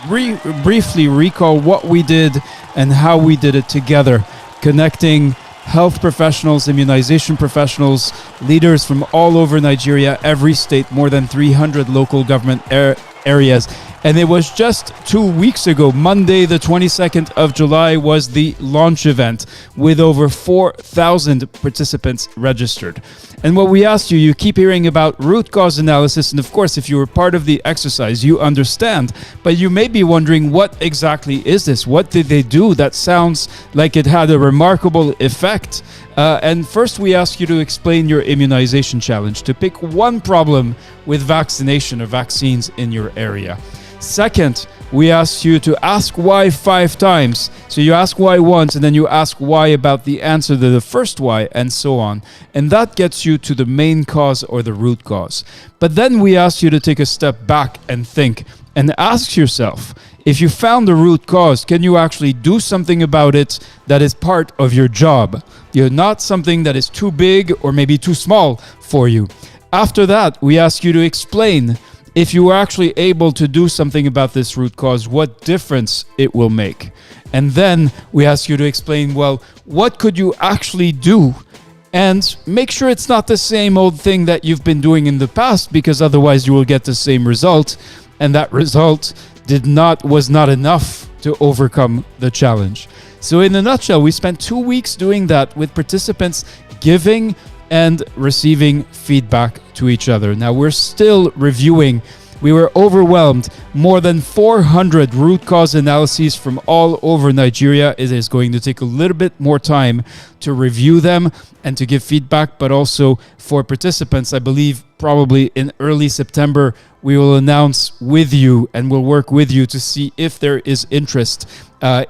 briefly recall what we did and how we did it together, connecting health professionals, immunization professionals, leaders from all over Nigeria, every state, more than 300 local government areas, And it was just 2 weeks ago, Monday, the 22nd of July, was the launch event with over 4,000 participants registered. And what we asked you, you keep hearing about root cause analysis. And of course, if you were part of the exercise, you understand. But you may be wondering, what exactly is this? What did they do? That sounds like it had a remarkable effect. And first, we ask you to explain your immunization challenge, to pick one problem with vaccination or vaccines in your area. Second, we asked you to ask why 5 times. So you ask why once, and then you ask why about the answer to the first why, and so on. And that gets you to the main cause or the root cause. But then we asked you to take a step back and think and ask yourself, if you found the root cause, can you actually do something about it that is part of your job? You're not something that is too big or maybe too small for you. After that, we ask you to explain, if you were actually able to do something about this root cause, what difference it will make. And then we ask you to explain, well, what could you actually do? And make sure it's not the same old thing that you've been doing in the past, because otherwise you will get the same result. And that result was not enough to overcome the challenge. So in a nutshell, we spent 2 weeks doing that with participants giving and receiving feedback to each other. Now we're still reviewing. We were overwhelmed. More than 400 root cause analyses from all over Nigeria. It is going to take a little bit more time to review them and to give feedback, but also for participants, I believe probably in early September, we will announce with you and we'll work with you to see if there is interest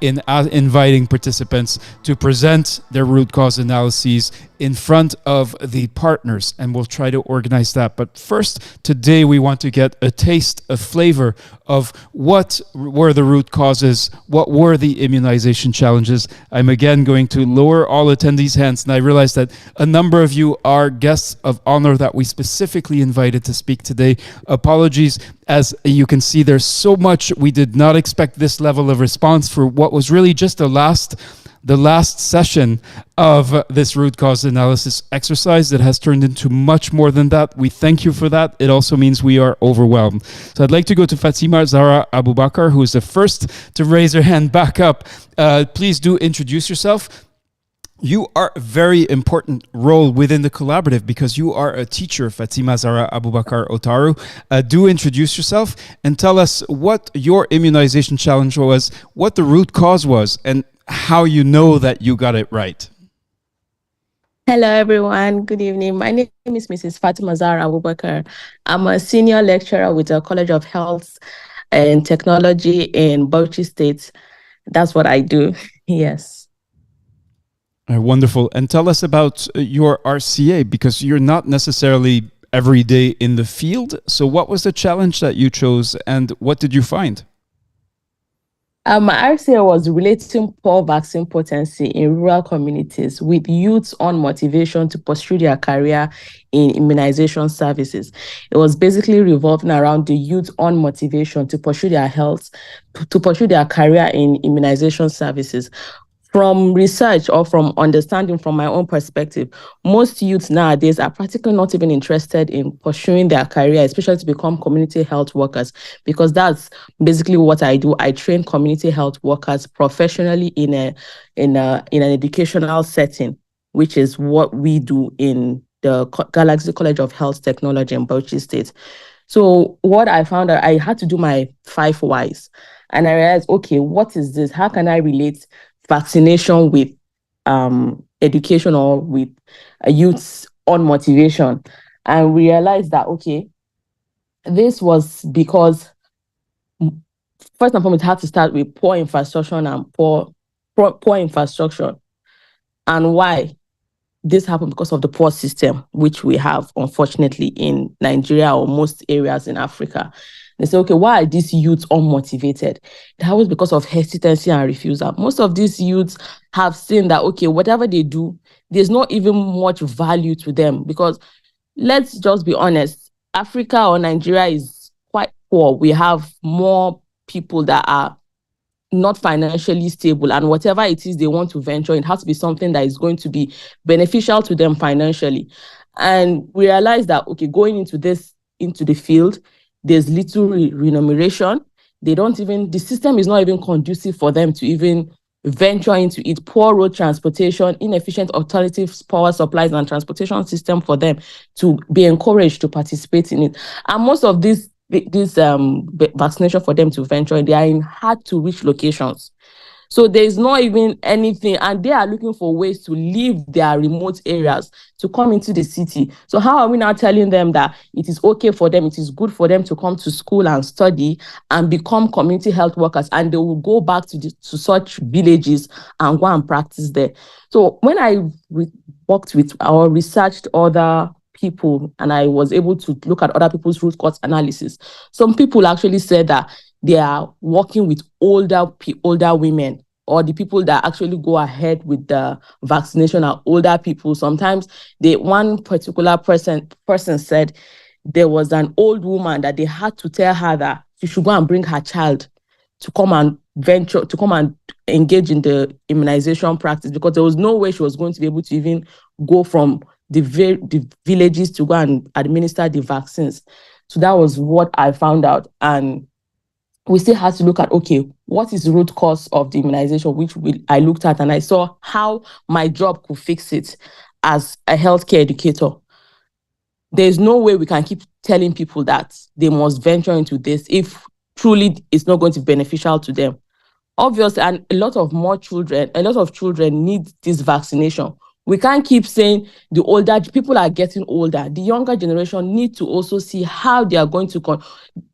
in inviting participants to present their root cause analyses in front of the partners, and we'll try to organize that. But first, today we want to get a taste, a flavor of what were the root causes, what were the immunization challenges. I'm again going to lower all attendees' hands, and I realize that a number of you are guests of honor that we specifically invited to speak today. Apologies, as you can see, there's so much. We did not expect this level of response for what was really just the last session of this root cause analysis exercise that has turned into much more than that. We thank you for that. It also means we are overwhelmed. So I'd like to go to Fatima Zahra Abubakar, who is the first to raise her hand back up. Please do introduce yourself. You are a very important role within the collaborative because you are a teacher, Fatima Zahra Abubakar Otaru. Do introduce yourself and tell us what your immunization challenge was, what the root cause was, and how you know that you got it right. Hello, everyone. Good evening. My name is Mrs. Fatima Zahra Abubakar. I'm a senior lecturer with the College of Health and Technology in Bauchi State. That's what I do. Yes. Wonderful. And tell us about your RCA, because you're not necessarily every day in the field. So what was the challenge that you chose and what did you find? My RCA was relating poor vaccine potency in rural communities with youths on motivation to pursue their career in immunization services. It was basically revolving around the youth on motivation to pursue their health, to pursue their career in immunization services. From research or from understanding from my own perspective, most youths nowadays are practically not even interested in pursuing their career, especially to become community health workers, because that's basically what I do. I train community health workers professionally in an educational setting, which is what we do in the Galaxy College of Health Technology in Bauchi State. So what I found out, I had to do my 5 whys, and I realized, okay, what is this? How can I relate vaccination with education or with youths on motivation? And we realized that, okay, this was because first and foremost, it had to start with poor infrastructure and poor infrastructure. And why? This happened because of the poor system, which we have, unfortunately, in Nigeria or most areas in Africa. They say, okay, why are these youths unmotivated? It happens because of hesitancy and refusal. Most of these youths have seen that, okay, whatever they do, there's not even much value to them, because let's just be honest, Africa or Nigeria is quite poor. We have more people that are not financially stable, and whatever it is they want to venture, it has to be something that is going to be beneficial to them financially. And we realized that, okay, going into the field, there's little remuneration, the system is not even conducive for them to even venture into it. Poor road transportation, inefficient alternative power supplies and transportation system for them to be encouraged to participate in it. And most of this vaccination for them to venture, they are in hard to reach locations. So there's not even anything, and they are looking for ways to leave their remote areas to come into the city. So how are we now telling them that it is okay for them, it is good for them to come to school and study and become community health workers, and they will go back to such villages and go and practice there? So when I worked with or researched other people and I was able to look at other people's root cause analysis, some people actually said that they are working with older women, or the people that actually go ahead with the vaccination are older people. Sometimes one particular person said there was an old woman that they had to tell her that she should go and bring her child to come and engage in the immunization practice, because there was no way she was going to be able to even go from the villages to go and administer the vaccines. So that was what I found out. And we still had to look at, okay, what is the root cause of the immunization, which I looked at, and I saw how my job could fix it as a healthcare educator. There's no way we can keep telling people that they must venture into this if truly it's not going to be beneficial to them. Obviously, and a lot of children need this vaccination. We can't keep saying the older people are getting older. The younger generation need to also see how they are going to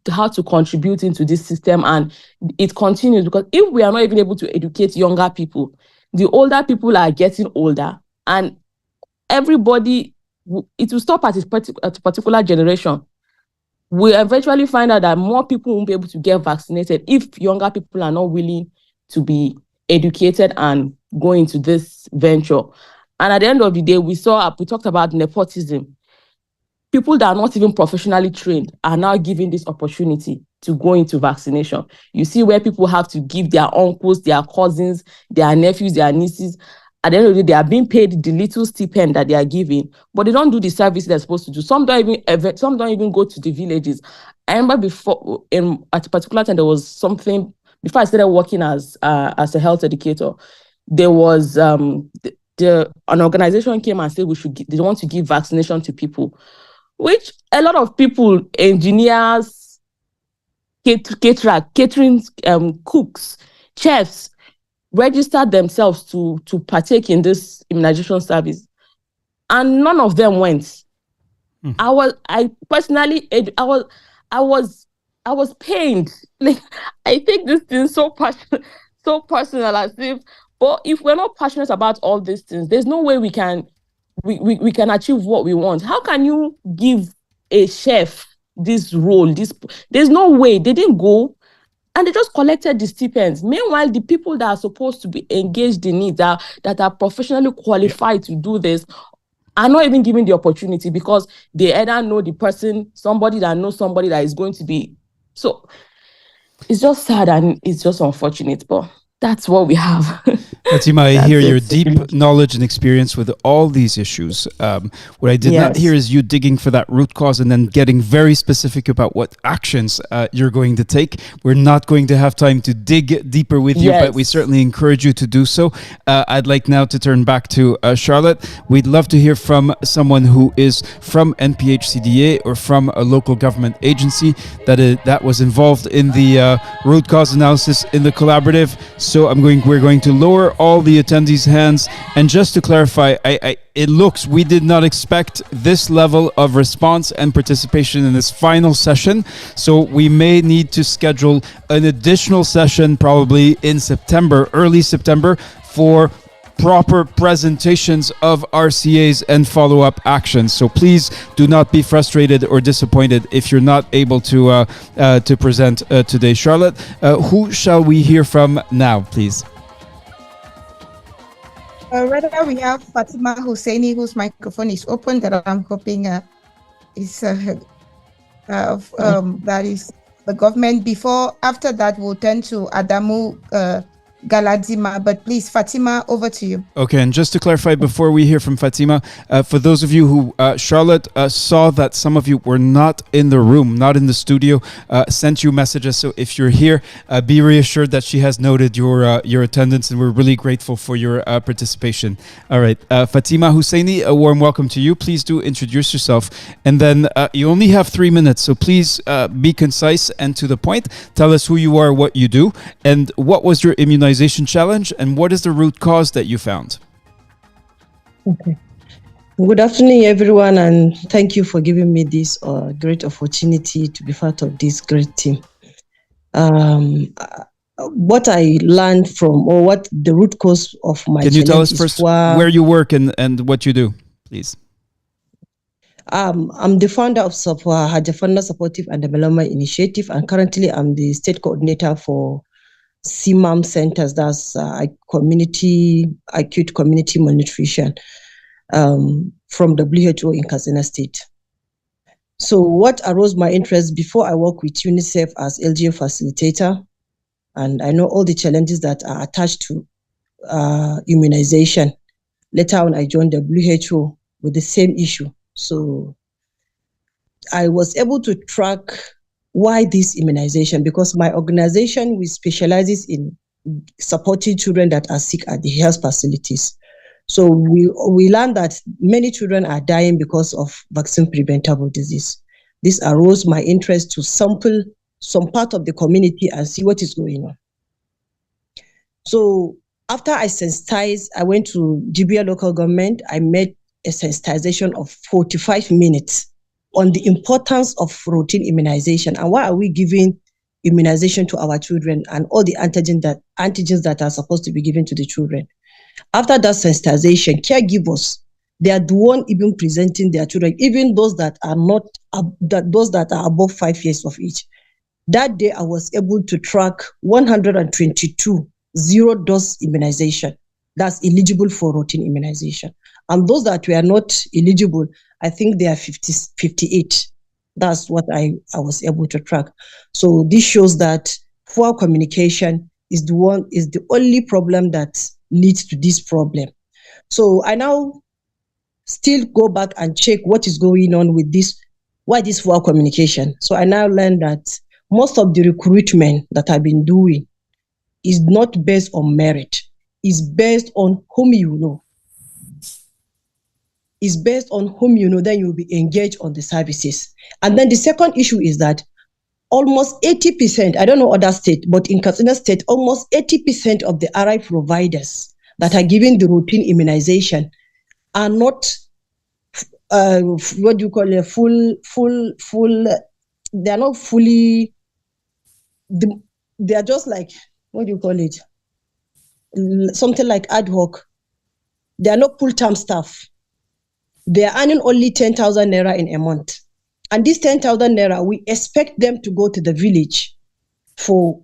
how to contribute into this system, and it continues, because if we are not even able to educate younger people, the older people are getting older, and everybody, it will stop at a particular generation. We eventually find out that more people won't be able to get vaccinated if younger people are not willing to be educated and go into this venture. And at the end of the day, we talked about nepotism. People that are not even professionally trained are now given this opportunity to go into vaccination. You see where people have to give their uncles, their cousins, their nephews, their nieces. At the end of the day, they are being paid the little stipend that they are giving, but they don't do the service they're supposed to do. Some don't even go to the villages. I remember at a particular time, there was something, before I started working as a health educator, there was an organization came and said they want to give vaccination to people, which a lot of people, engineers, catering, cooks, chefs, registered themselves to partake in this immunization service, and none of them went. I personally was pained. Like, I think this thing is so personal, as if. But if we're not passionate about all these things, there's no way we can achieve what we want. How can you give a chef this role? There's no way. They didn't go, and they just collected the stipends. Meanwhile, the people that are supposed to be engaged in it, that are professionally qualified to do this, are not even given the opportunity, because they either know the person, somebody that knows somebody that is going to be. So it's just sad, and it's just unfortunate, but that's what we have. Fatima, I hear your deep knowledge and experience with all these issues. What I did not hear is you digging for that root cause and then getting very specific about what actions you're going to take. We're not going to have time to dig deeper with you, but we certainly encourage you to do so. I'd like now to turn back to Charlotte. We'd love to hear from someone who is from NPHCDA or from a local government agency that was involved in the root cause analysis in the collaborative. So we're going to lower all the attendees' hands. And just to clarify, we did not expect this level of response and participation in this final session. So we may need to schedule an additional session probably in September, early September, for proper presentations of RCAs and follow-up actions. So please do not be frustrated or disappointed if you're not able to present today. Charlotte, who shall we hear from now, please? Right now we have Fatima Husseini, whose microphone is open, that I'm hoping that is the government. After that, we'll turn to Adamu Galadima, but please, Fatima, over to you. Okay, and just to clarify before we hear from Fatima, for those of you who, Charlotte saw that some of you were not in the room, not in the studio, sent you messages. So if you're here, be reassured that she has noted your attendance, and we're really grateful for your participation. All right, Fatima Husseini, a warm welcome to you. Please do introduce yourself, and then you only have 3 minutes, so please be concise and to the point. Tell us who you are, what you do, and what was your immunization challenge, and what is the root cause that you found? Okay. Good afternoon, everyone, and thank you for giving me this great opportunity to be part of this great team. What I learned from, or what the root cause of my Can you tell us challenge first is where you work and what you do, please? I'm the founder of Hajafanda Supportive and Development Initiative, and currently I'm the state coordinator for CMAM centers, that's acute community malnutrition from WHO in Katsina State. So what arose my interest before I work with UNICEF as LGA facilitator, and I know all the challenges that are attached to immunization. Later on, I joined WHO with the same issue. So I was able to track why this immunization, because my organization, we specializes in supporting children that are sick at the health facilities. So we learned that many children are dying because of vaccine preventable disease. This arose my interest to sample some part of the community and see what is going on. So after I sensitized, I went to Jibia local government. I made a sensitization of 45 minutes on the importance of routine immunization and why are we giving immunization to our children and all the antigens that are supposed to be given to the children. After that sensitization, caregivers, they are the one even presenting their children, even those that are not, those that are above 5 years of age. That day, I was able to track 122 zero-dose immunization that's eligible for routine immunization. And those that were not eligible, I think they are 58. That's what I was able to track. So this shows that poor communication is the only problem that leads to this problem. So I now still go back and check what is going on with this, why this poor communication. So I now learned that most of the recruitment that I've been doing is not based on merit, it's based on whom you know. Is based on whom you know, then you'll be engaged on the services. And then the second issue is that almost 80%, I don't know other state, but in Katsina State, almost 80% of the RI providers that are giving the routine immunization are not, what do you call it, they are not fully, they are just like, what do you call it? Something like ad hoc. They are not full-time staff. They are earning only 10,000 naira in a month. And this 10,000 naira, we expect them to go to the village for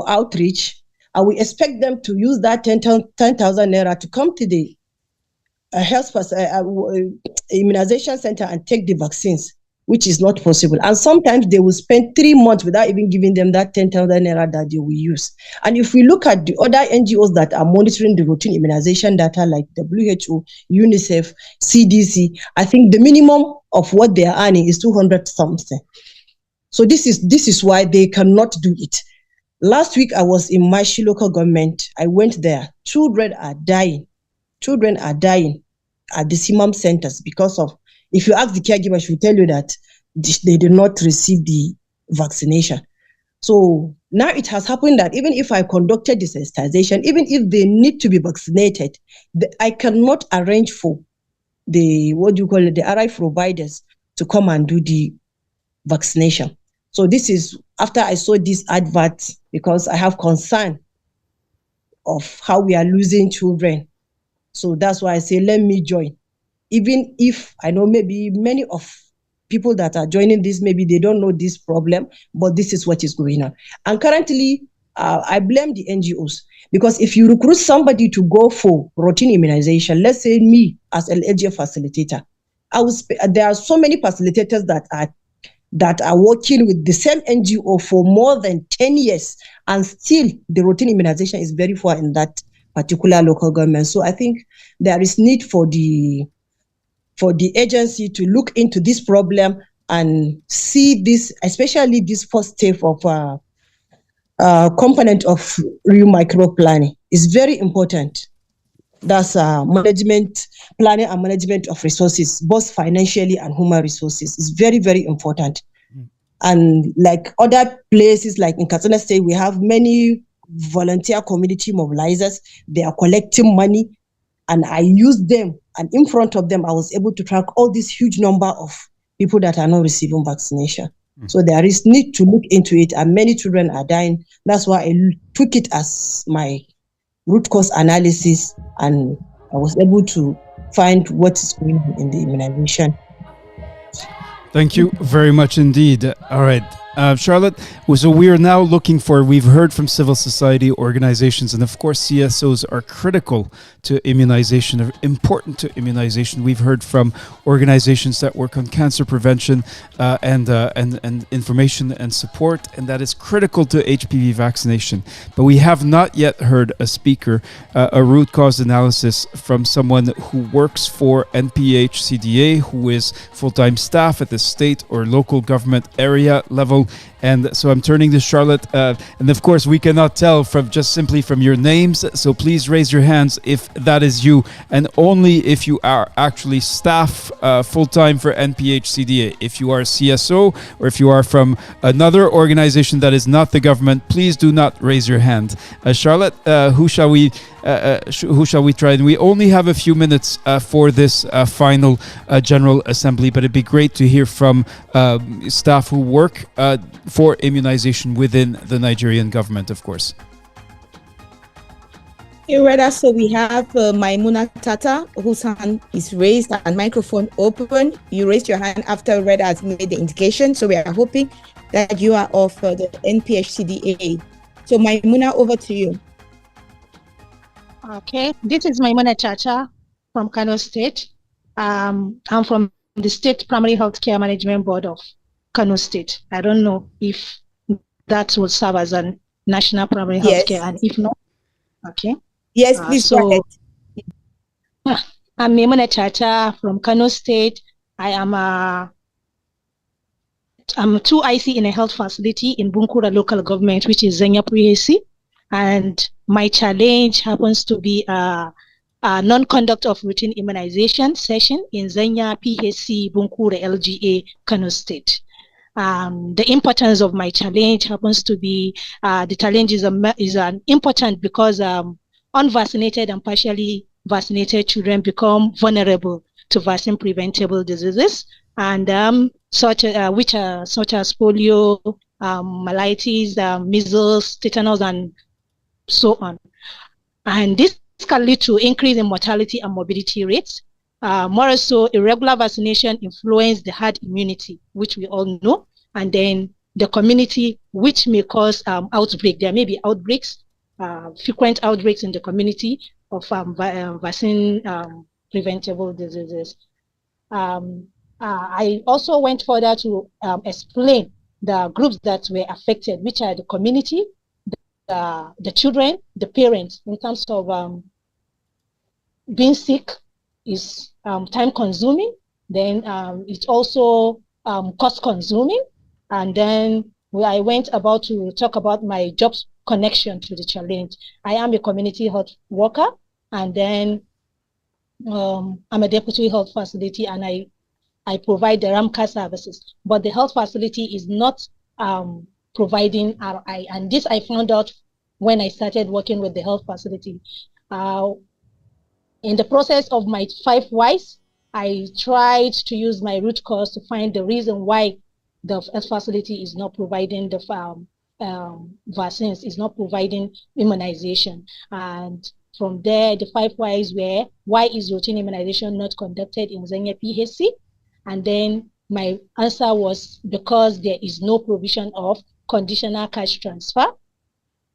outreach. And we expect them to use that 10,000 naira to come to the health immunization center and take the vaccines, which is not possible. And sometimes they will spend 3 months without even giving them that 10,000 naira that they will use. And if we look at the other NGOs that are monitoring the routine immunization data, like WHO, UNICEF, CDC, I think the minimum of what they are earning is 200 something. So this is why they cannot do it. Last week, I was in Mashi local government. I went there. Children are dying. Children are dying at the CMAM centers because of, if you ask the caregiver, she will tell you that they did not receive the vaccination. So now it has happened that even if I conducted the sensitization, even if they need to be vaccinated, I cannot arrange for the, what do you call it, the RI providers to come and do the vaccination. So this is after I saw this advert, because I have concern of how we are losing children. So that's why I say, let me join. Even if I know maybe many of people that are joining this, maybe they don't know this problem, but this is what is going on. And currently, I blame the NGOs, because if you recruit somebody to go for routine immunization, let's say me as an LGA facilitator, there are so many facilitators that are that are working with the same NGO for more than 10 years, and still the routine immunization is very far in that particular local government. So I think there is need for the agency to look into this problem and see this, especially this first step of component of real micro planning is very important. That's management, planning and management of resources, both financially and human resources, is very, very important. And like other places, like in Katsina State, we have many volunteer community mobilizers. They are collecting money, and I use them. And in front of them, I was able to track all this huge number of people that are not receiving vaccination. So there is need to look into it, and many children are dying. That's why I took it as my root cause analysis, and I was able to find what is going on in the immunization. Thank you very much indeed. All right. Charlotte, so we are now we've heard from civil society organizations, and of course CSOs are critical to immunization, are important to immunization. We've heard from organizations that work on cancer prevention and information and support, and that is critical to HPV vaccination. But we have not yet heard a speaker, a root cause analysis from someone who works for NPHCDA, who is full-time staff at the state or local government area level. And so I'm turning to Charlotte, and of course we cannot tell from just simply from your names, so please raise your hands if that is you, and only if you are actually staff full-time for NPHCDA. If you are a CSO or if you are from another organization that is not the government, please do not raise your hand. Charlotte, who shall we try? And we only have a few minutes for this final General Assembly, but it'd be great to hear from staff who work for immunization within the Nigerian government, of course. Reda, so we have Maimuna Tata, whose hand is raised and microphone open. You raised your hand after Reda has made the indication, so we are hoping that you are of the NPHCDA. So Maimuna, over to you. Okay, this is Maimuna Chacha from Kano State. I'm from the State Primary Healthcare Management Board of Kano State. I don't know if that will serve as a national primary healthcare, and if not, okay. Yes, please go ahead. I'm Maimuna Chacha from Kano State. I'm 2IC in a health facility in Bunkura local government, which is Zenya PHC. And my challenge happens to be a non-conduct of routine immunization session in Zenya PHC Bunkura LGA Kano State. The importance of my challenge happens to be the challenge is important because unvaccinated and partially vaccinated children become vulnerable to vaccine preventable diseases, and such as polio, myelitis, measles, tetanus, and so on. And this can lead to increase in mortality and morbidity rates. More so, irregular vaccination influence the herd immunity, which we all know, and then the community, which may cause outbreak. There may be outbreaks, frequent outbreaks in the community of vaccine preventable diseases. I also went further to explain the groups that were affected, which are the community, the children, the parents, in terms of being sick is time consuming, then it's also cost consuming, and then I went about to talk about my jobs connection to the challenge. I am a community health worker, and then I'm a deputy health facility, and I provide the RAMCA services, but the health facility is not providing RI, and this I found out when I started working with the health facility. In the process of my 5 whys, I tried to use my root cause to find the reason why the health facility is not providing the vaccines, is not providing immunization. And from there, the 5 whys were, why is routine immunization not conducted in Zenya PHC? And then my answer was because there is no provision of conditional cash transfer,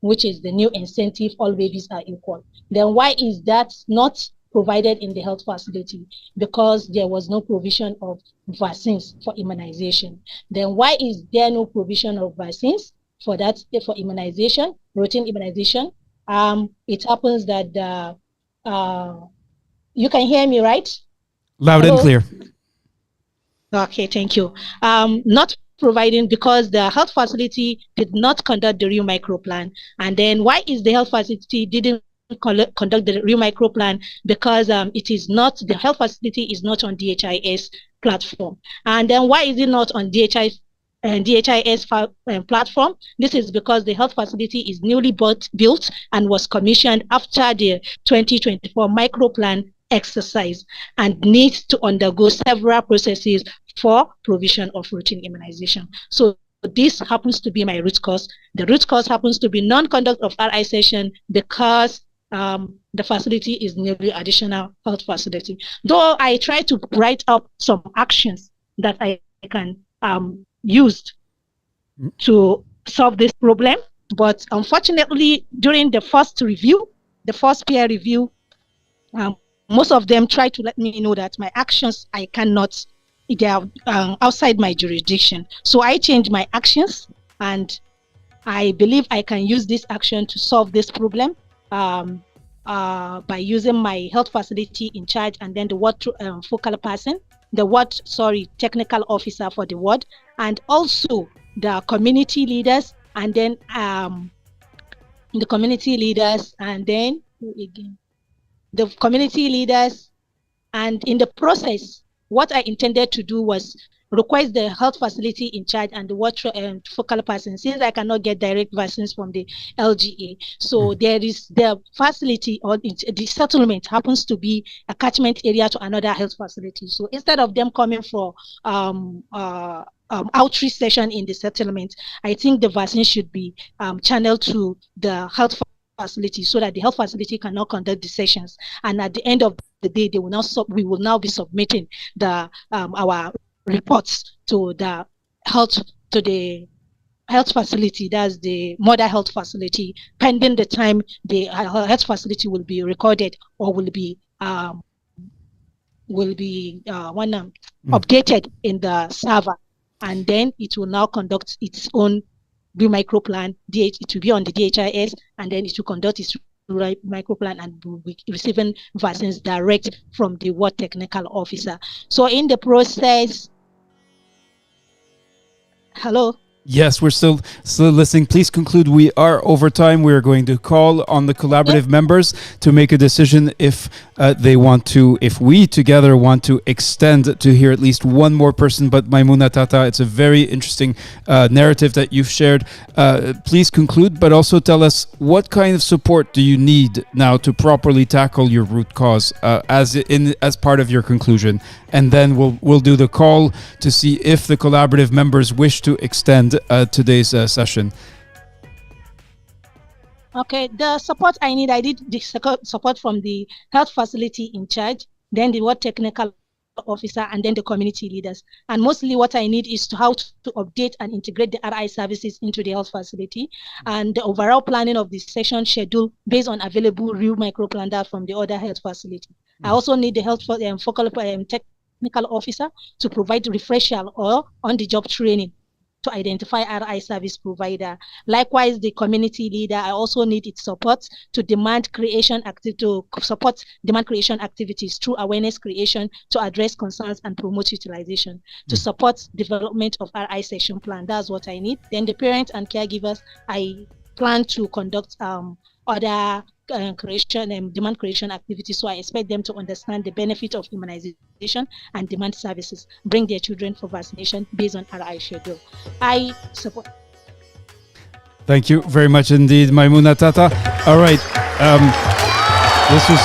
which is the new incentive, all babies are equal. Then why is that not provided in the health facility because there was no provision of vaccines for immunization. Then why is there no provision of vaccines for that, for immunization, routine immunization? It happens that you can hear me, right? Loud Hello? and clear. Okay, thank you. Not providing because the health facility did not conduct the real micro plan. And then why is the health facility didn't conduct the real micro plan? Because it is not, the health facility is not on DHIS platform. And then why is it not on DHIS platform? This is because the health facility is newly built and was commissioned after the 2024 micro plan exercise and needs to undergo several processes for provision of routine immunization. So this happens to be my root cause. The root cause happens to be non-conduct of RI session because the facility is nearly additional health facility. Though I try to write up some actions that I can use to solve this problem, but unfortunately during the first review, the first peer review, most of them try to let me know that my actions, I cannot, they are outside my jurisdiction. So I changed my actions and I believe I can use this action to solve this problem by using my health facility in charge and then the ward focal person, technical officer for the ward, and also the community leaders, and then the community leaders, and then the community leaders. And in the process, what I intended to do was request the health facility in charge and the ward focal person, since I cannot get direct vaccines from the LGA. So there is the facility, or the settlement happens to be a catchment area to another health facility. So instead of them coming for outreach session in the settlement, I think the vaccine should be channeled to the health facility so that the health facility cannot conduct the sessions. And at the end of the day, they will now we will now be submitting the our reports to the health facility, that's the mother health facility, pending the time the health facility will be recorded or will be updated in the server, and then it will now conduct its own micro plan. It will be on the DHIS, and then it will conduct its micro plan and will be receiving vaccines direct from the ward technical officer. So in the process, hello. Yes, we're still listening. Please conclude. We are over time. We are going to call on the collaborative members to make a decision if they want to, if we together want to extend to hear at least one more person. But Maimuna Tata, it's a very interesting narrative that you've shared. Please conclude, but also tell us what kind of support do you need now to properly tackle your root cause as part of your conclusion. And then we'll do the call to see if the collaborative members wish to extend today's session. Okay, the support I need, I did the support from the health facility in charge, then the ward technical officer, and then the community leaders. And mostly what I need is how to update and integrate the RI services into the health facility, and the overall planning of the session schedule based on available real micro plan data from the other health facility. I also need the health focal technical officer to provide refresher or on-the-job training to identify RI service provider. Likewise, the community leader, I also need its support to support demand creation activities through awareness creation to address concerns and promote utilization, to support development of RI session plan. That's what I need. Then the parents and caregivers, I plan to conduct other demand creation activities. So I expect them to understand the benefit of immunization and demand services, bring their children for vaccination based on RI schedule. I support. Thank you very much indeed, Maimuna Tata. All right, this was.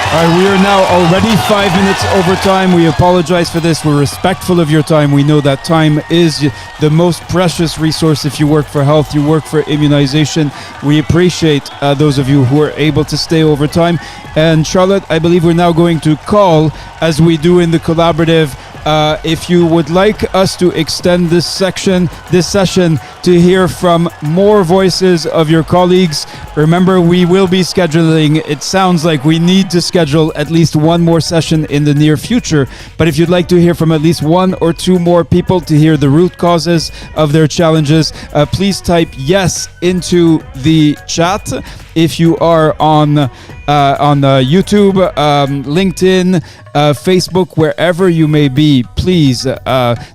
All right, we are now already 5 minutes over time. We apologize for this. We're respectful of your time. We know that time is the most precious resource. If you work for health, you work for immunization. We appreciate those of you who are able to stay over time. And Charlotte, I believe we're now going to call, as we do in the collaborative, if you would like us to extend this session to hear from more voices of your colleagues, remember we will be scheduling. It sounds like we need to schedule at least one more session in the near future. But if you'd like to hear from at least one or two more people to hear the root causes of their challenges, please type yes into the chat. If you are on YouTube, LinkedIn, Facebook, wherever you may be, please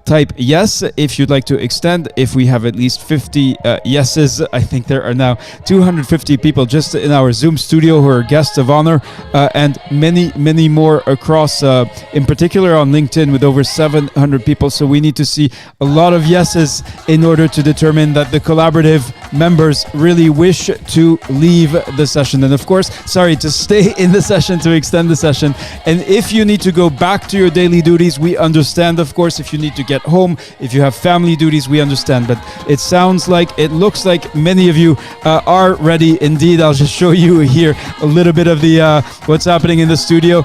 type yes if you'd like to extend. If we have at least 50 yeses, I think there are now 250 people just in our Zoom studio who are guests of honor, and many more across, in particular on LinkedIn with over 700 people. So we need to see a lot of yeses in order to determine that the collaborative members really wish to leave the session. And of course, sorry, to stay in the session, to extend the session. And if you need to go back to your daily duties, we understand, of course. If you need to get home, if you have family duties, we understand. But it looks like many of you are ready indeed. I'll just show you here a little bit of the what's happening in the studio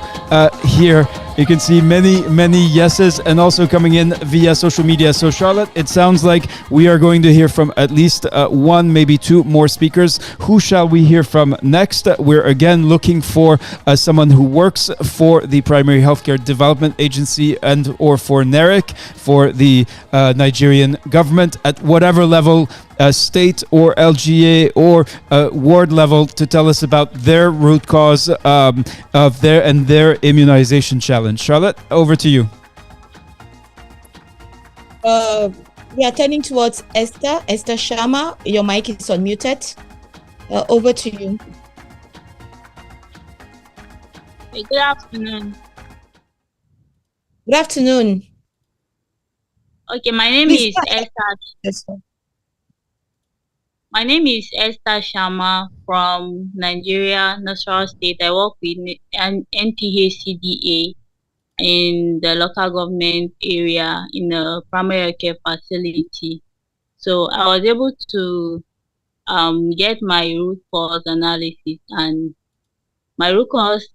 here. You can see many yeses, and also coming in via social media. So Charlotte, it sounds like we are going to hear from at least one, maybe two more speakers. Who shall we hear from next? We're again looking for someone who works for the Primary Healthcare Development Agency and or for NERIC, for the Nigerian government at whatever level, state or LGA or ward level, to tell us about their root cause of their immunization challenge. Charlotte, over to you. We are turning towards Esther Sharma. Your mic is unmuted. Over to you. Good afternoon. Good afternoon. Okay, my name is Esther. My name is Esther Sharma from Nigeria, Nasarawa State. I work with NPHCDA in the local government area in a primary care facility. So I was able to get my root cause analysis, and my root cause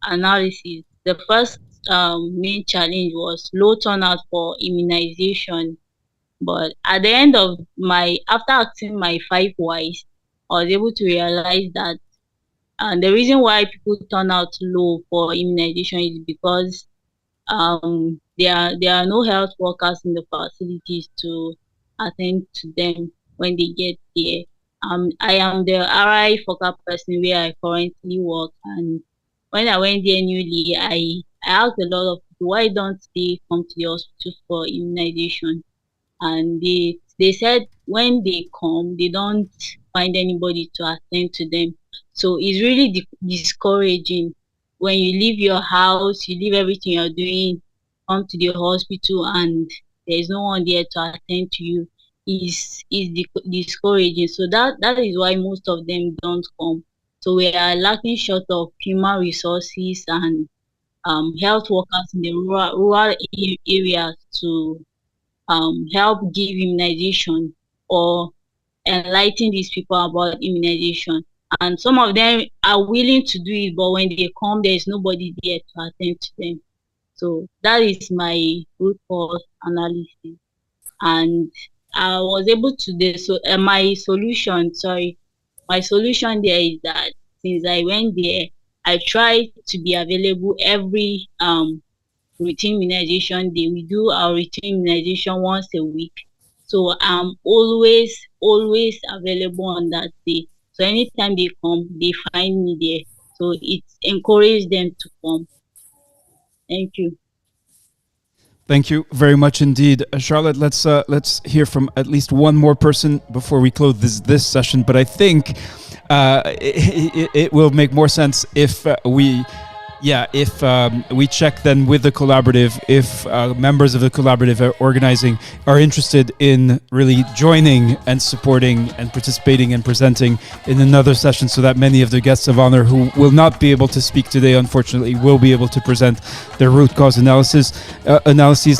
analysis, the first main challenge was low turnout for immunization. But at the end of after asking my 5 whys, I was able to realize that the reason why people turn out low for immunization is because there are no health workers in the facilities to attend to them when they get there. I am the RI focal person where I currently work, and when I went there newly, I asked a lot of people, why don't they come to the hospital for immunization? And they said when they come, they don't find anybody to attend to them. So it's really discouraging when you leave your house, you leave everything you're doing, come to the hospital, and there's no one there to attend to you. Is discouraging. So that is why most of them don't come. So we are lacking short of human resources and health workers in the rural areas to help give immunization or enlighten these people about immunization. And some of them are willing to do it, but when they come, there is nobody there to attend to them. So that is my root cause analysis. And I was able to my solution there is that since I went there, I try to be available every routine immunization day. We do our routine immunization once a week. So I'm always available on that day. So anytime they come, they find me there. So it encourages them to come. Thank you. Thank you very much indeed, Charlotte. Let's hear from at least one more person before we close this session. But I think it will make more sense if we check then with the collaborative, if members of the collaborative are interested in really joining and supporting and participating and presenting in another session, so that many of the guests of honor who will not be able to speak today, unfortunately, will be able to present their root cause analyses.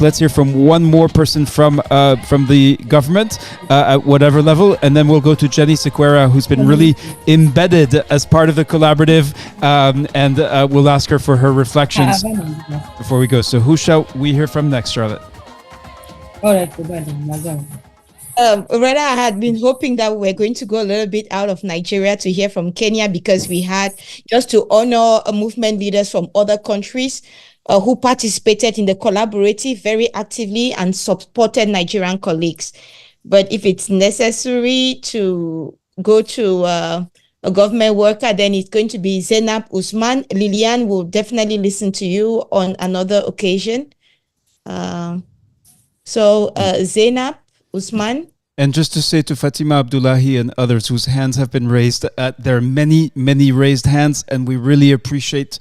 Let's hear from one more person from the government at whatever level, and then we'll go to Jenny Sequeira, who's been really embedded as part of the collaborative, and we'll ask her for her reflections before we go. So who shall we hear from next, Charlotte? Rather, I had been hoping that we're going to go a little bit out of Nigeria to hear from Kenya, because we had just to honor movement leaders from other countries who participated in the collaborative very actively and supported Nigerian colleagues. But if it's necessary to go to a government worker, then it's going to be Zainab Usman. Lilian will definitely listen to you on another occasion. Zainab Usman. And just to say to Fatima Abdullahi and others whose hands have been raised, there are many, many raised hands, and we really appreciate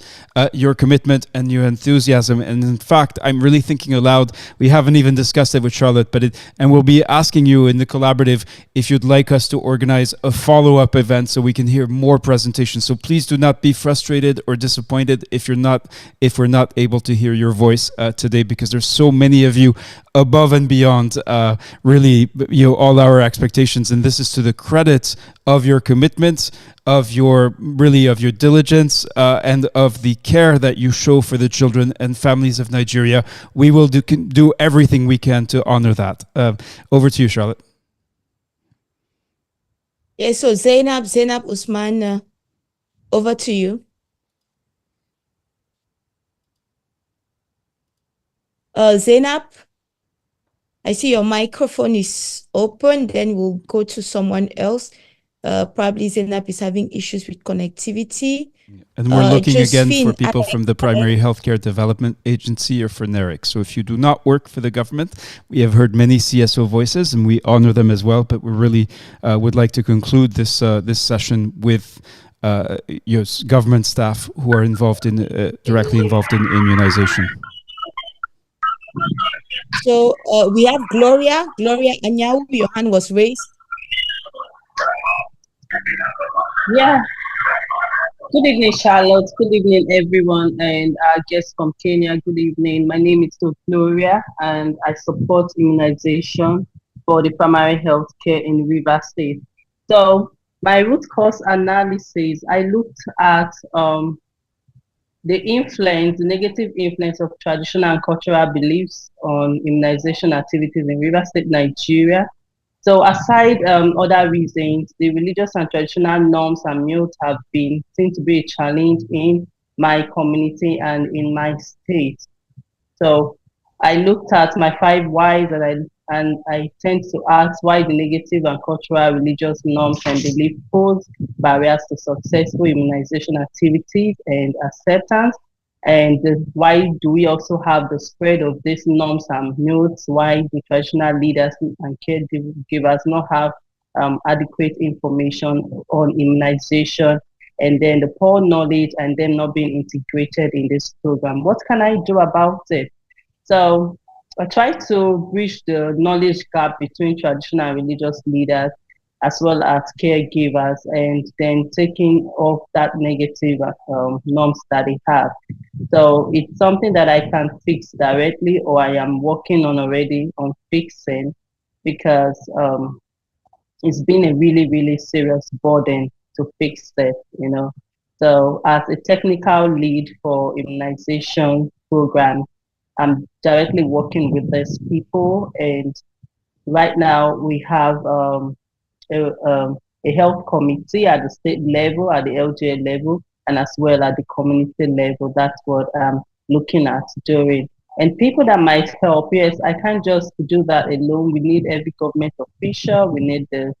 your commitment and your enthusiasm. And in fact, I'm really thinking aloud. We haven't even discussed it with Charlotte, and we'll be asking you in the collaborative if you'd like us to organize a follow-up event so we can hear more presentations. So please do not be frustrated or disappointed if we're not able to hear your voice today, because there's so many of you above and beyond really all our expectations, and this is to the credit of your commitment, of your diligence, and of the care that you show for the children and families of Nigeria. We will do everything we can to honor that. Over to you, Charlotte. Yeah, so Zainab Usman, over to you. Zainab, I see your microphone is open, then we'll go to someone else. Probably Zainab is having issues with connectivity. And we're looking again for people from the Primary Healthcare Development Agency or for NERIC. So if you do not work for the government, we have heard many CSO voices and we honor them as well, but we really would like to conclude this session with government staff who are directly involved in immunization. So we have Gloria Anyawu, your hand was raised. Yeah. Good evening, Charlotte. Good evening, everyone, and our guests from Kenya. Good evening. My name is Gloria, and I support immunization for the primary health care in Rivers State. So my root cause analysis, I looked at the negative influence of traditional and cultural beliefs on immunization activities in Rivers State, Nigeria. So aside other reasons, the religious and traditional norms and myths have been seen to be a challenge in my community and in my state. So I looked at my 5 whys and I tend to ask why the negative and cultural religious norms and beliefs pose barriers to successful immunization activities and acceptance. And why do we also have the spread of these norms and myths? Why the traditional leaders and caregivers not have adequate information on immunization, and then the poor knowledge and them not being integrated in this program? What can I do about it? So I try to bridge the knowledge gap between traditional and religious leaders as well as caregivers, and then taking off that negative norms that they have. So it's something that I can fix directly, or I am working on already on fixing, because it's been a really, really serious burden to fix it, So as a technical lead for immunization program, I'm directly working with these people, and right now we have a health committee at the state level, at the LGA level, and as well at the community level. That's what I'm looking at doing. And people that might help, yes, I can't just do that alone. We need every government official. We need the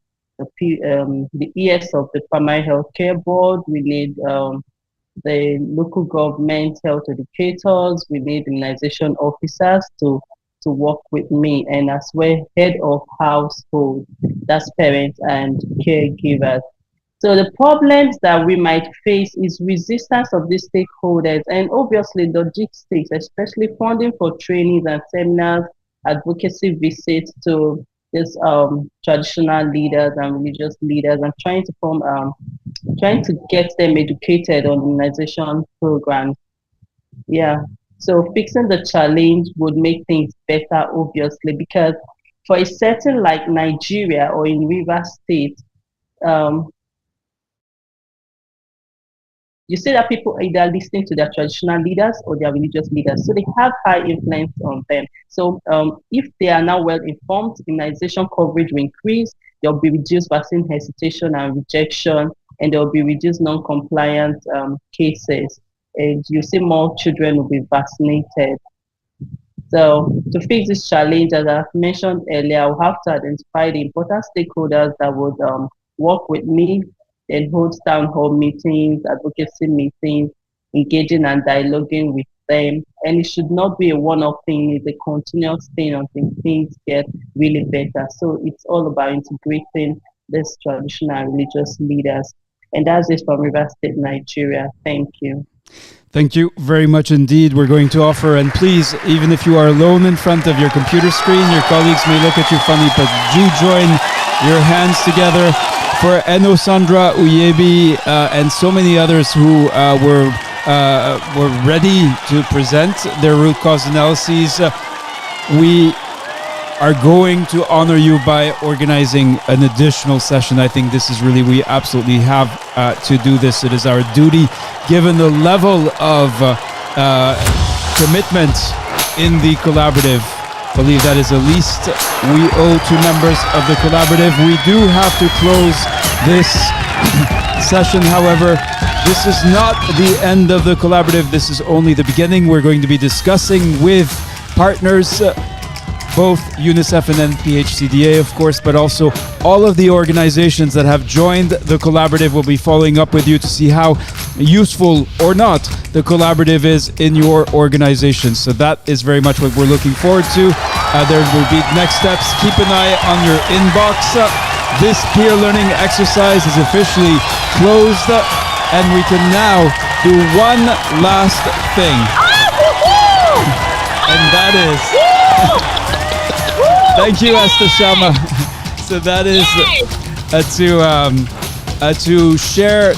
ES of the primary health care board. We need the local government health educators. We need immunization officers to work with me, and as well head of household, that's parents and caregivers. So the problems that we might face is resistance of these stakeholders, and obviously logistics, especially funding for trainings and seminars, advocacy visits to these traditional leaders and religious leaders, and trying to get them educated on immunization programs. Yeah. So fixing the challenge would make things better, obviously, because for a setting like Nigeria or in Rivers State, you see that people either listening to their traditional leaders or their religious leaders. So they have high influence on them. So if they are now well informed, immunization coverage will increase. There will be reduced vaccine hesitation and rejection, and there will be reduced non-compliant cases. And you see more children will be vaccinated. So to fix this challenge, as I've mentioned earlier, I'll have to identify the important stakeholders that would work with me and hold town hall meetings, advocacy meetings, engaging and dialoguing with them. And it should not be a one-off thing, it's a continuous thing until things get really better. So it's all about integrating these traditional and religious leaders. And that's it from River State, Nigeria. Thank you. Thank you very much indeed. We're going to offer, and please, even if you are alone in front of your computer screen, your colleagues may look at you funny, but do join your hands together for Eno Sandra Uyebi and so many others who were ready to present their root cause analyses. We are going to honor you by organizing an additional session. I think this is really, we absolutely have to do this. It is our duty, given the level of commitment in the collaborative. I believe that is the least we owe to members of the collaborative. We do have to close this session. However, this is not the end of the collaborative. This is only the beginning. We're going to be discussing with partners, both UNICEF and NPHCDA, of course, but also all of the organizations that have joined the collaborative. Will be following up with you to see how useful or not the collaborative is in your organization. So that is very much what we're looking forward to. There will be next steps. Keep an eye on your inbox. This peer learning exercise is officially closed, and we can now do one last thing. And that is... Thank you, Esther Shama. So that is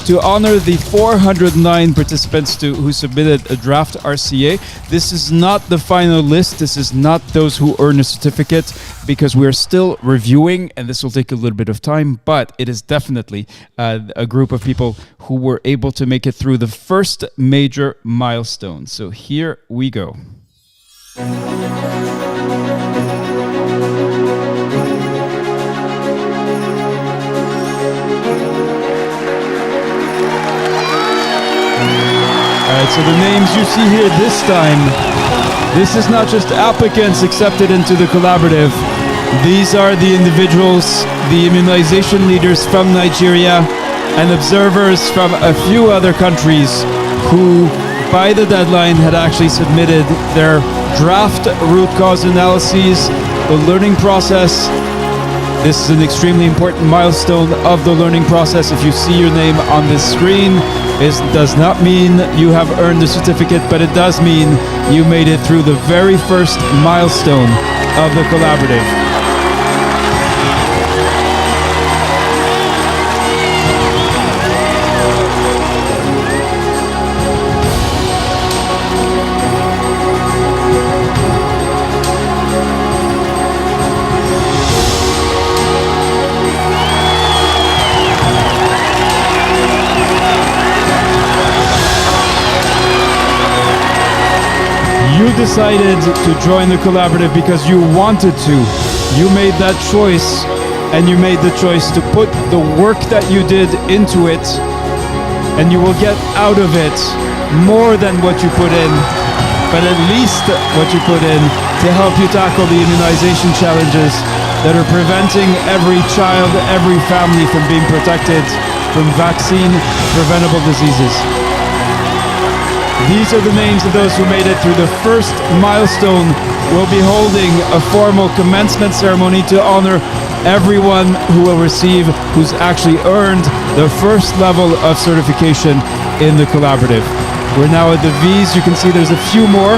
to honor the 409 participants who submitted a draft RCA. This is not the final list. This is not those who earn a certificate, because we're still reviewing, and this will take a little bit of time, but it is definitely a group of people who were able to make it through the first major milestone. So here we go. Alright, so the names you see here this time, this is not just applicants accepted into the collaborative. These are the individuals, the immunization leaders from Nigeria and observers from a few other countries who, by the deadline, had actually submitted their draft root cause analyses, the learning process. This is an extremely important milestone of the learning process. If you see your name on this screen, it does not mean you have earned the certificate, but it does mean you made it through the very first milestone of the collaborative. You decided to join the collaborative because you wanted to. You made that choice, and you made the choice to put the work that you did into it, and you will get out of it more than what you put in, but at least what you put in to help you tackle the immunization challenges that are preventing every child, every family from being protected from vaccine-preventable diseases. These are the names of those who made it through the first milestone. We'll be holding a formal commencement ceremony to honor everyone who will receive, who's actually earned the first level of certification in the collaborative. We're now at the V's. You can see there's a few more.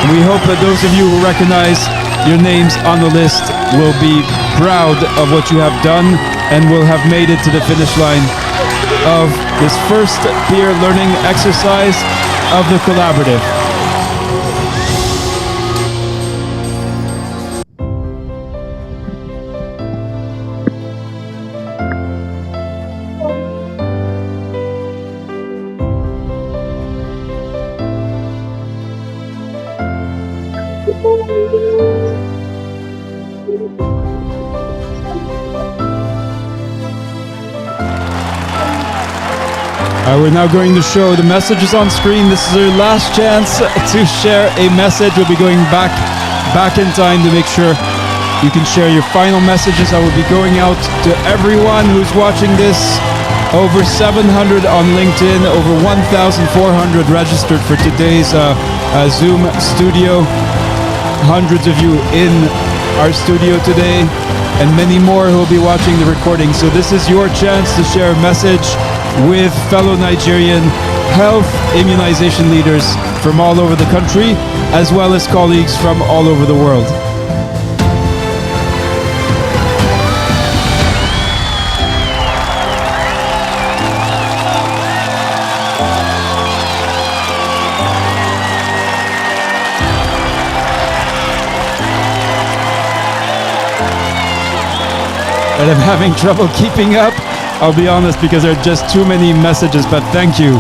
We hope that those of you who recognize your names on the list will be proud of what you have done and will have made it to the finish line of this first peer learning exercise of the collaborative. We're now going to show the messages on screen. This is our last chance to share a message. We'll be going back in time to make sure you can share your final messages. I will be going out to everyone who's watching this. Over 700 on LinkedIn, over 1,400 registered for today's Zoom studio. Hundreds of you in our studio today, and many more who will be watching the recording. So this is your chance to share a message with fellow Nigerian health immunization leaders from all over the country, as well as colleagues from all over the world. And I'm having trouble keeping up, I'll be honest, because there are just too many messages, but thank you.